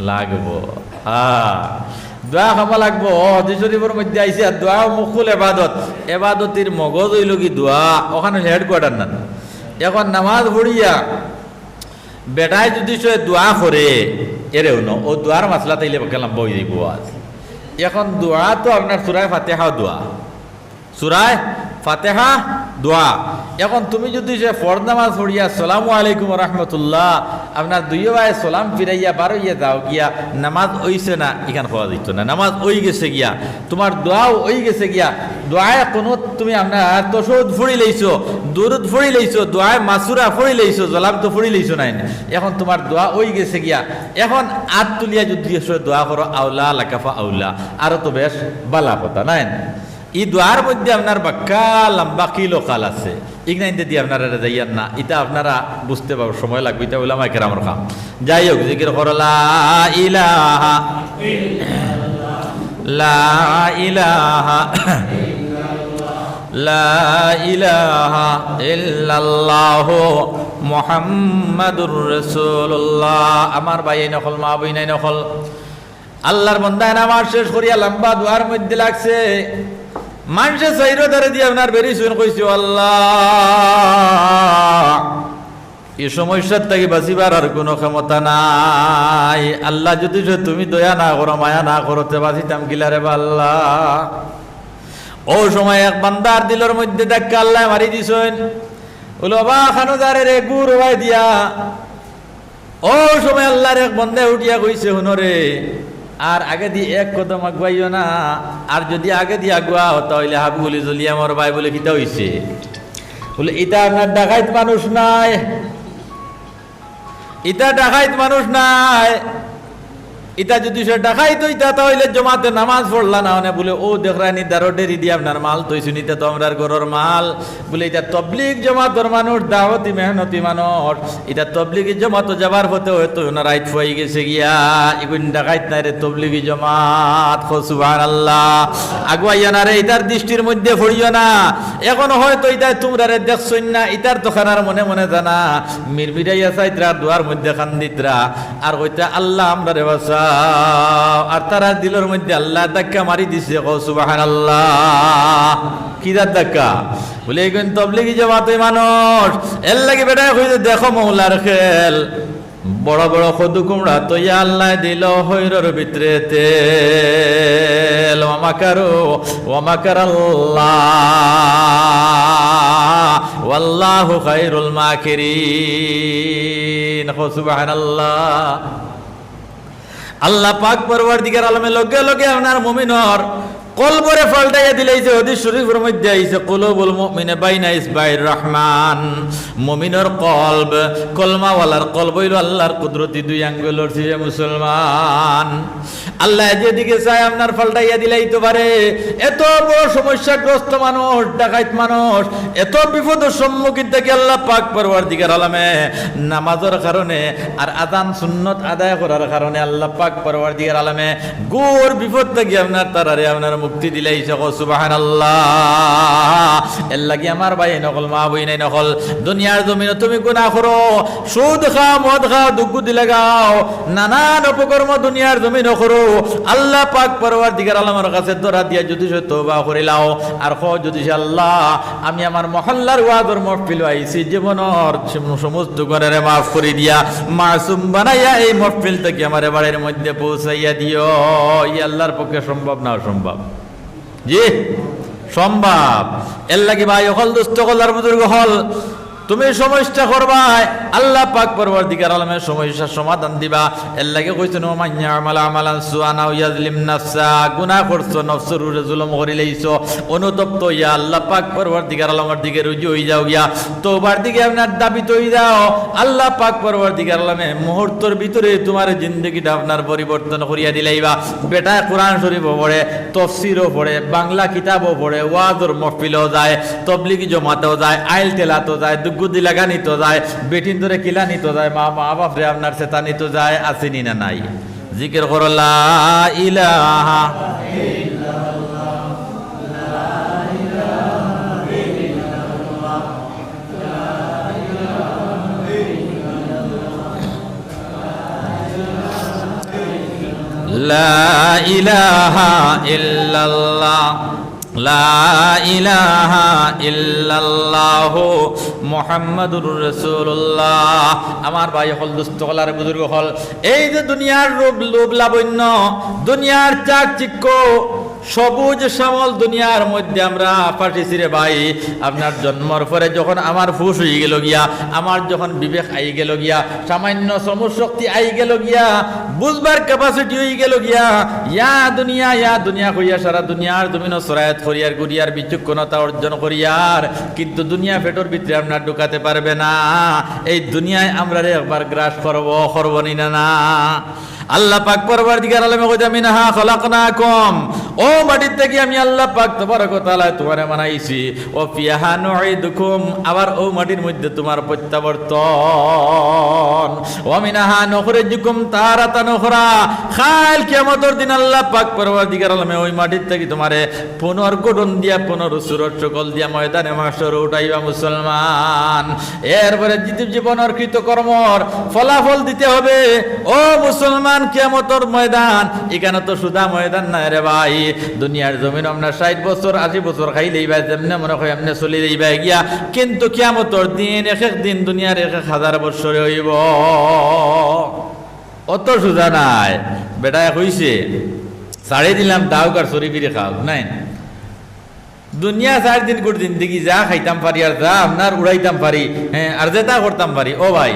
S1: লাগবো দোয়া খাবা লাগবো হদিস শরীফের মধ্যে আইছে দোয়া মুকুল এবাদতের মগজ হইল কি দোয়া ওখানে হেডকোয়ার্টার না এখন নামাজ পড়িয়া বেটায় যদি সে দোয়া করে এরেও ন ও দোয়ার মাসলা তাইলে গেলাম বই যাইব আজ এখন দোয়া তো আপনার সূরা ফাতিহা দোয়া সূরা ফাতিহা দোয়া এখন তুমি যদি সে ফরজ নামাজ পড়িয়া আসসালামু আলাইকুম ওয়া রাহমাতুল্লাহ আপনার দুই ভাই সালাম ফিরাইয়া বারইয়া যাও গিয়া নামাজ হইছে না এখান পাওয়া যাইত না নামাজ হই গেছে গিয়া তোমার দোয়াও হই গেছে গিয়া দোয়ায় কোনো তুমি আপনার তশহুদ পড়ি লইছো দুরুদ পড়ি লইছো দোয়ায় মাসুরা পড়ি লইছো সালাম তো পড়ি লইছো নাই এখন তোমার দোয়া হই গেছে গিয়া এখন আত তুলিয়া যদি দোয়া করো আউলা লাকাফা আউলা আরো তো বেশ বালা কথা নাই এই দোয়ার মধ্যে আপনার বাক্কা লম্বা কিলো কাল আছে ইগনাইতে দিয়ে আপনারা যাইয়ান না এটা আপনারা বুঝতে পারো সময় লাগবে এটা ওলামায়ে কেরামের কাম যাই হোক জিকির করো লা ইলাহা লা ইলাহা লা ইলাহা ইল্লাল্লাহু মুহাম্মাদুর রাসূলুল্লাহ আমার ভাই নকল মা বই নাই নকল আল্লাহর বান্দায় নামাজ শেষ করিয়া লম্বা দোয়ার মধ্যে লাগছে মানুষে সাইরো ধরে দিয়ে আপনার বেরি শুন কইছি আল্লাহ এই সমস্যার থেকে বাঁচিবার আর কোনো ক্ষমতা নাই আল্লাহ যদি তুমি দয়া না করো মায়া না করো তে বাঁচিতাম কিলারে আল্লাহ ও সময় এক বান্দার দিলের মধ্যে ডাক্কা আল্লাহ মারি দিছেন বলো বা খানো দারে রে গুর হওয়াই দিয়া ও সময় আল্লাহর এক বন্দে উঠিয়া কইছে হুনরে আর আগে দিয়ে এক কদম আগুয়াইও না আর যদি আগে দিয়ে আগুয়া তাহলে হাবু বলি জ্বলি আমার ভাই বলে কিতা হইছে বলে এটা আপনার ডাকাইত মানুষ নাই এটা ডাকাইত মানুষ নাই এটা যদি সে ডাকাইত হইতা তাহলে জমাতে নামাজ পড়লা না মানে বলে ও দেখরানি দারোডেরি দিয়ে আপনার মাল তো শুনিতে তো আমরার ঘরের মাল বলে এটা তবলিগ জমাতর মানুষ দাওয়াতি মেহনতি মানুষ এটা তবলিগি জমাত যাবার হতে হয়তো ওনার রাইত হয়ে গেছে গিয়া এগুন ডাকাইত নাই রে তবলিগি জমাত সুবহানাল্লাহ আগুয়াইয়া না রে এটার দৃষ্টির মধ্যে পড়িও না এখন হয়তো এটা তোমরা রে দেখছই না এটার তো খানার মনে মনে জানা মিরমিরাইয়া চাইতরা দুয়ার মধ্যে খান্দিতরা আর কইতা আল্লাহ আমরা রে বাসা আর তারা দিলের মধ্যে আল্লাহ ধাক্কা মারি দিছে সুবহানাল্লাহ কি দার ধাক্কা বলে এইগুন তবলিগি জামাতই মানুষ এর লাগি বেটায় কইতে দেখো মৌলার খেল বড় বড় খদু কুমড়া তৈয়া আল্লাহ দিল হইরর ভিতরে তেল ওয়ামাকার আল্লাহ ওয়াল্লাহু খায়রুল মাকিরিন সুবহানাল্লাহ। আল্লাহ পাক পরওয়ারদিগার আলমে লগে লগে আপনার মুমিনর কলবরে পাল্টাইয়া দিলেইছে। হাদিস শরীফের মধ্যে আইছে কুলুবুল মুমিনে বাইনা ইসবাইর রহমান। মুমিনের কলব কলমাওয়ালার কলব হইল আল্লাহর কুদরতি দুই আঙ্গুলের চেয়ে মুসলমান। আল্লাহ যেদিকে চায় আপনার পাল্টাইয়া দিলেইতে পারে। এত বড় সমস্যাগ্রস্ত মানুষ, ডাকাইত মানুষ, এত বিপদের সম্মুখীন থেকে আল্লাহ পাক পরওয়ারদিগার আলমে নামাজের কারণে আর আযান সুন্নত আদায় করার কারণে আল্লাহ পাক পরওয়ারদিগার আলমে গোর বিপদ থেকে আপনার তারারে আপনার মুক্তি দিলাই সুবহানাল্লাহ। এর লাগি আমার ভাই নকল মা বই নাই নকল দুনিয়ার জমিনে তুমি গুনাহ করো, সুদ খাও, মদ খাও, দুগুদি লাগাও, নানান অপকর্ম দুনিয়ার জমিনে করো। আল্লাহ পাক পরওয়ারদিগার আলমের কাছে দরা দিয়া যদি সে তওবা করিলাও আর কও যদি আল্লাহ আমি আমার মহল্লার ওয়াজের মাহফিল আইছি জীবনের সমস্ত গুনাহরে মাফ করে দিয়া মাসুম বানাইয়া এই মাহফিল থেকে আমার বাড়ির মধ্যে পৌঁছাইয়া দিও। ই আল্লাহর পক্ষে সম্ভব না অসম্ভব? জি সম্ভব। এর লাগি ভাই হল দুস্থ কলার বুজুর্গ হল তুমি সমস্যা করবা, আল্লাহ পাক পরওয়ারদিগার আলমের সমস্যার সমাধান দিবা। এর লাগে কইছেন ও মান ইয়ামাল আমালান সুআনা ওয়া ইয়াজলিম নাফসা, গুনাহ করছো নফসের উপরে জুলুম করে লইছো, অনুতপ্ত ইয়া আল্লাহ পাক পরওয়ারদিগার আলমের দিকে রুজু হই যাও গিয়া, তওবার দিকে আপনার দাবি তৈ যাও। আল্লাহ পাক পরওয়ারদিগার আলমে মুহূর্তের ভিতরে তোমার জিন্দেগিটা আপনার পরিবর্তন করিয়া দিলাইবা। বেটা কোরআন শরীফও পড়ে, তাফসীরও পড়ে, বাংলা কিতাবও পড়ে, ওয়াজের মাহফিলও যায়, তবলিগি জমাতেও যায়, আইল তেলাতেও যায়, গুদি লাগা নিত যায়, বেটিন ধরে কিলা নিত যায়, মা বাপরে আপনার সেতা নিত যায়। আসেনি না নাই? জিকির করো লা ইলাহা লা ইলাহা ইল্লাল্লাহ লা ইলাহা ইল্লাল্লাহ মুহাম্মাদুর রাসূলুল্লাহ। আমার ভাই হল দুস্থ কলার বুজুর্গ হল এই যে দুনিয়ার রূপ লোভ লাবণ্য, দুনিয়ার চাকচিক্য, সবুজ শ্যামল দুনিয়ার মধ্যে আমরা ফাটিছি রে ভাই। আপনার জন্মর পরে যখন আমার ফুস হয়ে গেল গিয়া, আমার যখন বিবেক আই গেল গিয়া, সামান্য শ্রমশক্তি আই গেল গিয়া, বুঝবার ক্যাপাসিটি হয়ে গেল গিয়া, ইয়া দুনিয়া কইয়া সারা দুনিয়ার জমিন সরায়াত করিয়ার গুরিয়ার বিচক্ষণতা অর্জন করিয়ার, কিন্তু দুনিয়া পেটর ভিতরে আপনার ঢুকাতে পারবে না। এই দুনিয়ায় আমরা একবার গ্রাস করব না। আল্লাহ পাক পরওয়ারদিগার আলমে কইতা মিনহা খলাকনাকুম, ও মাটির থেকে আমি আল্লাহ পাক তাবারক ওয়া তাআলা তোমারে বানাইছি, ও ফিহা নুঈদুকুম, আবার ও মাটির মধ্যে তোমার প্রত্যাবর্তন, ওয়া মিনহা নুখরিজুকুম তারাতান উখরা, কাল কিয়ামতের দিন আল্লাহ পাক পরওয়ারদিগার আলমে ওই মাটির থেকে তোমারে পুনর্গঠন দিয়া পুনরুসুরত সকল দিয়া ময়দানে মাহশর উঠাইবা মুসলমান। এরপরে জীবনের কৃতকর্মর ফলাফল দিতে হবে। ও মুসলমান, কিয়ামতের ময়দান এখানে তো সুদা ময়দান নাই রে ভাই। দুনিয়ার জমিন আপনার 60 বছর 80 বছর খাইলেই ভাই যেমনে মনে হয় এমনি চলে যাইবা গিয়া, কিন্তু কিয়ামতের দিন এক এক দিন দুনিয়ার 1000 বছরে হইব। অত সুদা নাই বেটা, হইছে ছাড়ে দিলাম দাউকার সরি ফিরে খাও নাই। দুনিয়া 4 দিন করে জিন্দগি যা খাইতাম পারি আর যা আপনার উড়াইতাম পারি, হ্যাঁ, আর যেটা করতাম পারি। ও ভাই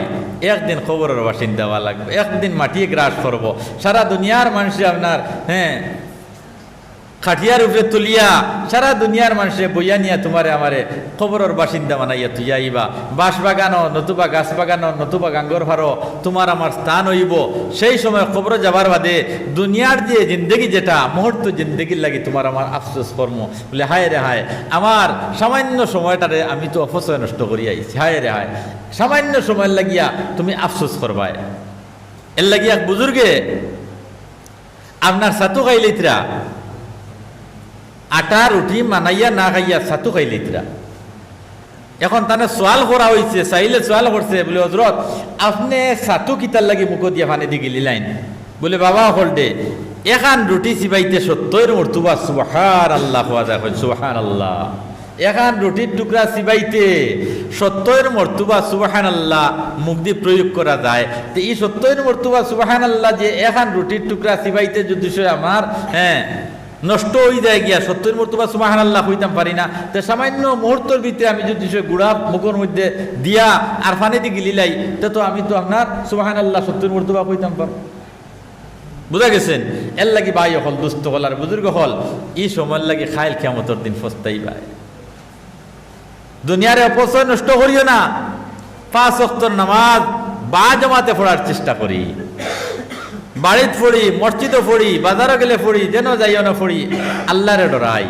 S1: একদিন খবরের বাসিন্দা হওয়া লাগবে, একদিন মাটি গ্রাস করবো। সারা দুনিয়ার মানুষ আপনার খাটিয়ার উপরে তুলিয়া সারা দুনিয়ার মানুষে বইয়া নিয়া তোমারে আমারে খবরের বাসিন্দা বানাইয়া তুই আইবা। বাঁশ বাগানো নতুবা গাছ বাগানো নতুবা গাঙ্গর ভারো তোমার আমার স্থান হইব। সেই সময় খবর যাবার বাদে দুনিয়ার যে জিন্দগি, যেটা মুহূর্ত জিন্দগির লাগি তোমার আমার আফসোস কর্ম বলে, হায় রে হায়, আমার সামান্য সময়টারে আমি তো অপচয় নষ্ট করি আইছি, হায় রে হায়, সামান্য সময় লাগিয়া তুমি আফসোস করবাই। এর লাগিয়া বুজুর্গে আপনার সাতু খাইলিতরা আটা রুটি মানাইয়া না খাইয়া ছাতু খাইলিতরা। এখন তানে সোয়াল করা হয়েছে, চাইলে সোয়াল করছে বলে, হজরত আপনি ছাতু কিতার লাগি মুখ দিয়া পানি দি গেলি লাইন বলে, বাবা হল দে এখান রুটি চিবাইতে 70 মর্তুবা সুবহানাল্লাহ হওয়া যায়, সুবহানাল্লাহ। এখান রুটির টুকরা চিবাইতে 70 মর্তুবা সুবহানাল্লাহ মুখ দিয়ে প্রয়োগ করা যায়। তো এই 70 মর্তুবা সুবহানাল্লাহ যে এখান রুটির টুকরা চিবাইতে যদি আমার নষ্ট হয়ে যায় গিয়া 70 মর্তুবা সুবহানাল্লাহ হইতাম পারি না, তো সামান্য মুহূর্তের ভিতরে আমি যদি গুড়া মুখের মধ্যে দিয়া আর ফানিতে গিলিলাই, তো আমি তো আপনার সুবহানাল্লাহ 70 মর্তুবা হইতাম পার। বুঝা গেছেন? এর লাগি ভাই হল, দুস্থ হল আর বুজুর্গ হল, এই সময় লাগে খাইল কিয়ামতের দিন ফস্তাই ভাই। দুনিয়ার অপচয় নষ্ট করিও না। 5 ওয়াক্তের নামাজ বা জামাতে পড়ার চেষ্টা করি, বাড়িত পড়ি, মসজিদও পড়ি, বাজারও গেলে পড়ি, যেন যাইও না পড়ি, আল্লাহরে ডরাই।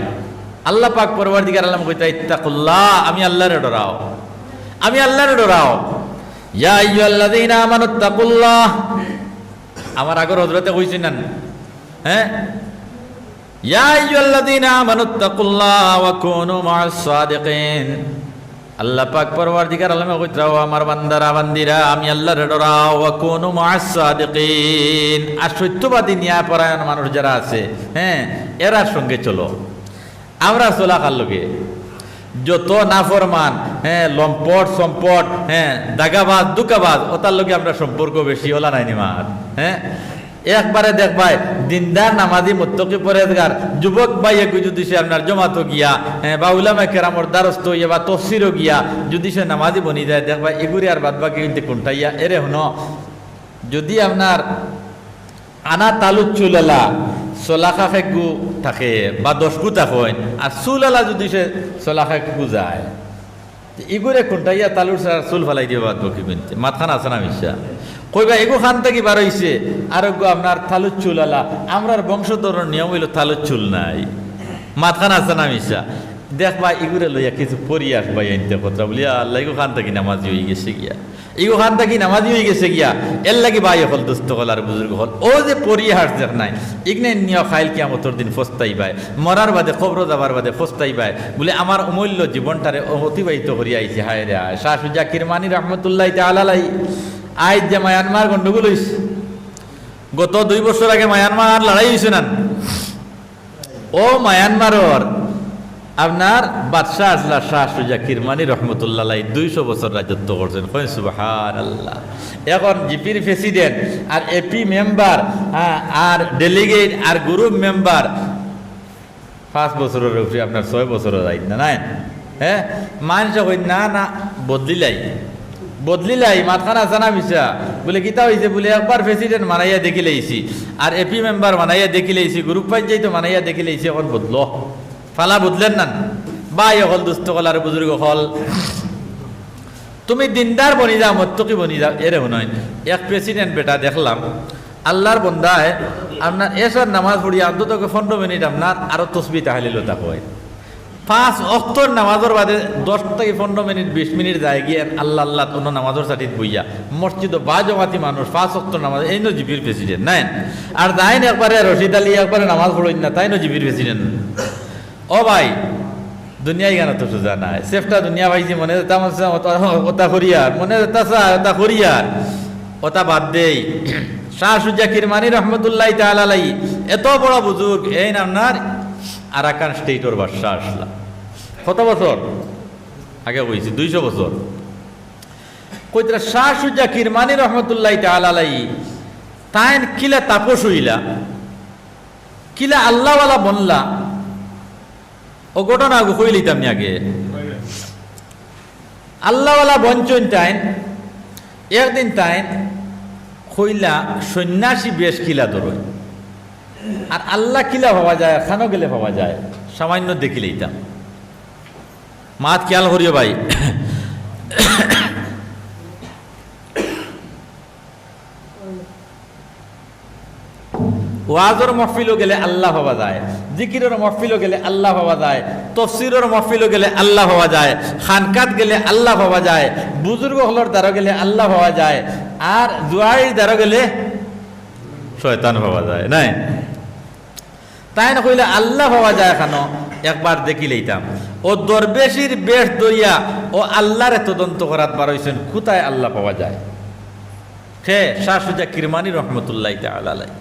S1: আল্লাহ পাক পরওয়ারদিগার আলম কইতা ইত্তাকুল্লাহ, আমি আল্লাহরে ডরাও, আমি আল্লাহরে ডরাও। ইয়া আইয়ুহাল্লাযীনা আমানুত্তাকুল্লাহ, আমার আগর হযরতে কইছেন না, ইয়া আইয়ুহাল্লাযীনা আমানুত্তাকুল্লাহ ওয়া কুনু মা'আস সাদিকিন। আল্লাহ পাক পরওয়ারদিগার আলমে কইতাও আমার বান্দারা বান্দিরা, আমি আল্লাহরে ডরাও, ওয়া কুনু মা'আস সাদিকিন, আর সত্যবাদী ন্যায়পরায়ণ মানুষ যারা আছে এরার সঙ্গে চলো। আমরা চলা কার লগে? যত নাফরমান, লম্পট সম্পট, দাগাবাজ দুকাবাজ, ওটার লগে আমরা সম্পর্ক বেশি ওলা নাই নিমার। একবারে দেখবাই দিনদার নামাজি মুত্তাকি পরেজগার যুবক ভাই যদি সে আপনার জমাতো গিয়া বা উলামা কেরামর দ্বারস্থ হইয়া বা তফসিরও গিয়া যদি সে নামাজি বনি যায়, দেখবা এগুলি আর বাদ বাকি কিন্তু কোনটাইয়া এরে হন। যদি আপনার আনা তালুক চুলালা চলাখা খেগু থাকে বা 10 গু থাকেন, আর চুলালা যদি সে চলাখা খেগু যায়, ইগুরে কোনটাইয়া তালুর সার চুল ফেলাই দিয়ে বাদ বাকি কিনতে মাথান আছে না মিশা কইবা এগো খান থেকে বার হইছে, আর আপনার থালুর চুল আলা। আমরার বংশধরের নিয়ম হইল থালুর চুল নাই, মাথান আছে না মিশা। দেখবা এগুলো লইয়া কিছু পরি আসবা এনতে কথা বলিয়া আল্লাহ এগো খান থাকি নামাজি হয়ে গেছে গিয়া, এগো খান থাকি নামাজি হয়ে গেছে গিয়া, এর লাগি ভাই হল দুস্থ হল আর বুজুর্গ হল। ও যে পরি হাস নাই ইগনে নিয়ে খাইল কিয়ামতের দিন ফস্তাই বাই, মরার বাদে কবর যাবার বাদে ফস্তাই বাই বলে আমার অমূল্য জীবনটারে অতিবাহিত করিয়া আইছে। হায় রে হায়, শাহ সুজা কিরমানি রহমতুল্লাহ তাআলা আলাইহি আজ যে মায়ানমার গন্ডগোল হয়েছে, গত 2 বছর আগে মায়ানমার লড়াই হয়েছে না, ও মায়ানমারর আপনার বাদশাহ আসলা শাহ সুজা কিরমানি রহমতুল্লাহ 200 বছর রাজত্ব করছেন। সুবহানাল্লাহ। এখন জিপির প্রেসিডেন্ট আর এপি মেম্বার আর ডেলিগেট আর গ্রুপ মেম্বার 5 বছরের উপরে আপনার 6 বছরের রাইট না নাই। মানুষ কই না না বদলিলাই মাথানা জানা মিশা বলে কিতা হয়েছে বলে একবার প্রেসিডেন্ট মানাইয়া দেখি লাইছি আর এপি মেম্বার মানাইয়া দেখি লাইছি, গ্রুপ পঞ্চায়েত মানাইয়া দেখি লাইছি, এখন বদলো ফালা বদলেন না বাই হল দুস্থ হল আর বুজুর্গ হল। তুমি দিনদার বনি যাও, মত্তকি বনি যাও, এরে নয়। এক প্রেসিডেন্ট বেটা দেখলাম আল্লাহর বন্দায় আপনার এসার নামাজ পড়িয়া অন্তত 15 মিনিট আপনার আরো তসবি তাহলিল তা হয়। 5 ওয়াক্তের নামাজের বাদে 10 থেকে 15 মিনিট 20 মিনিট যায় গিয়ে আল্লাহ আল্লাহ অন্য নামাজের সাথে বইয়া মসজিদ বা জমাতি মানুষ 5 ওয়াক্তের নামাজ এই নো জিপির প্রেসিডেন্ট নাই। আর যাইন একবারে রশিদ আলী একবারে নামাজ পড়েন না, তাই নো জিপির প্রেসিডেন্ট। ও ভাই দুনিয়ায় গান তো সোজা নাই, সেফটা দুনিয়া ভাইছি মনে ওটা করিয়ার, মনে ওটা করিয়ার, ওটা বাদ দেই। শাহ সুজা কিরমানি রহমতুল্লাহ তাআলা আলাইহি এত বড় বুজুর্গ, এই আপনার আরাকান স্টেটর বাদশাহ আসলা। কত বছর আগে কইছি? 200 বছর। কইতরা শাহ সুজা কিরমানি রহমতুল্লাহ তাআলা আলাইহি তাইন কিলা তাপস হইলা, কিলা আল্লাহওয়ালা বনলা, ও ঘটনা কইলিতাম নি আগে। আল্লাহওয়ালা বঞ্চন তাইন একদিন তাইন কইলা সন্ন্যাসী বেশ কিলা ধরো, আর আল্লাহ কিলা ভাবা যায়, খানো গেলে ভাবা যায়, সামান্য দেখিলেইতাম। মাত খেয়াল করিও ভাই। ওয়াজর মহফিলও গেলে আল্লাহ ভাবা যায়, জিকিরের মহফিলও গেলে আল্লাহ ভাবা যায়, তফসিরের মহফিলও গেলে আল্লাহ ভাবা যায়, খানকাত গেলে আল্লাহ ভাবা যায়, বুজুর্গ হলর দ্বারা গেলে আল্লাহ ভাবা যায়, আর জুয়াইর দ্বারা গেলে শয়তান ভাবা যায় নাই। তাই না কইলে আল্লাহ ভাবা যায় এখানো একবার দেখি লইতাম। ও দরবেশির বেশ দরিয়া ও আল্লাহরে তদন্ত করাত বার হইছেন, কোথায় আল্লাহ পাওয়া যায়। সে শাহ সুজা কিরমানি রহমতুল্লাহ তাআলা আলাইহি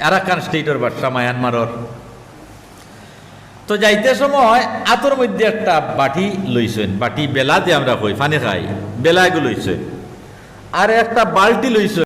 S1: আরাকান স্টেটের বাদশা মায়ানমারর। তো যাইতে সময় আতর মধ্যে একটা বাটি লইছেন, বাটি বেলা দিয়ে আমরা কই পানি খাই, বেলা এগুলো লইছেন, আর একটা বালতি লইছেন।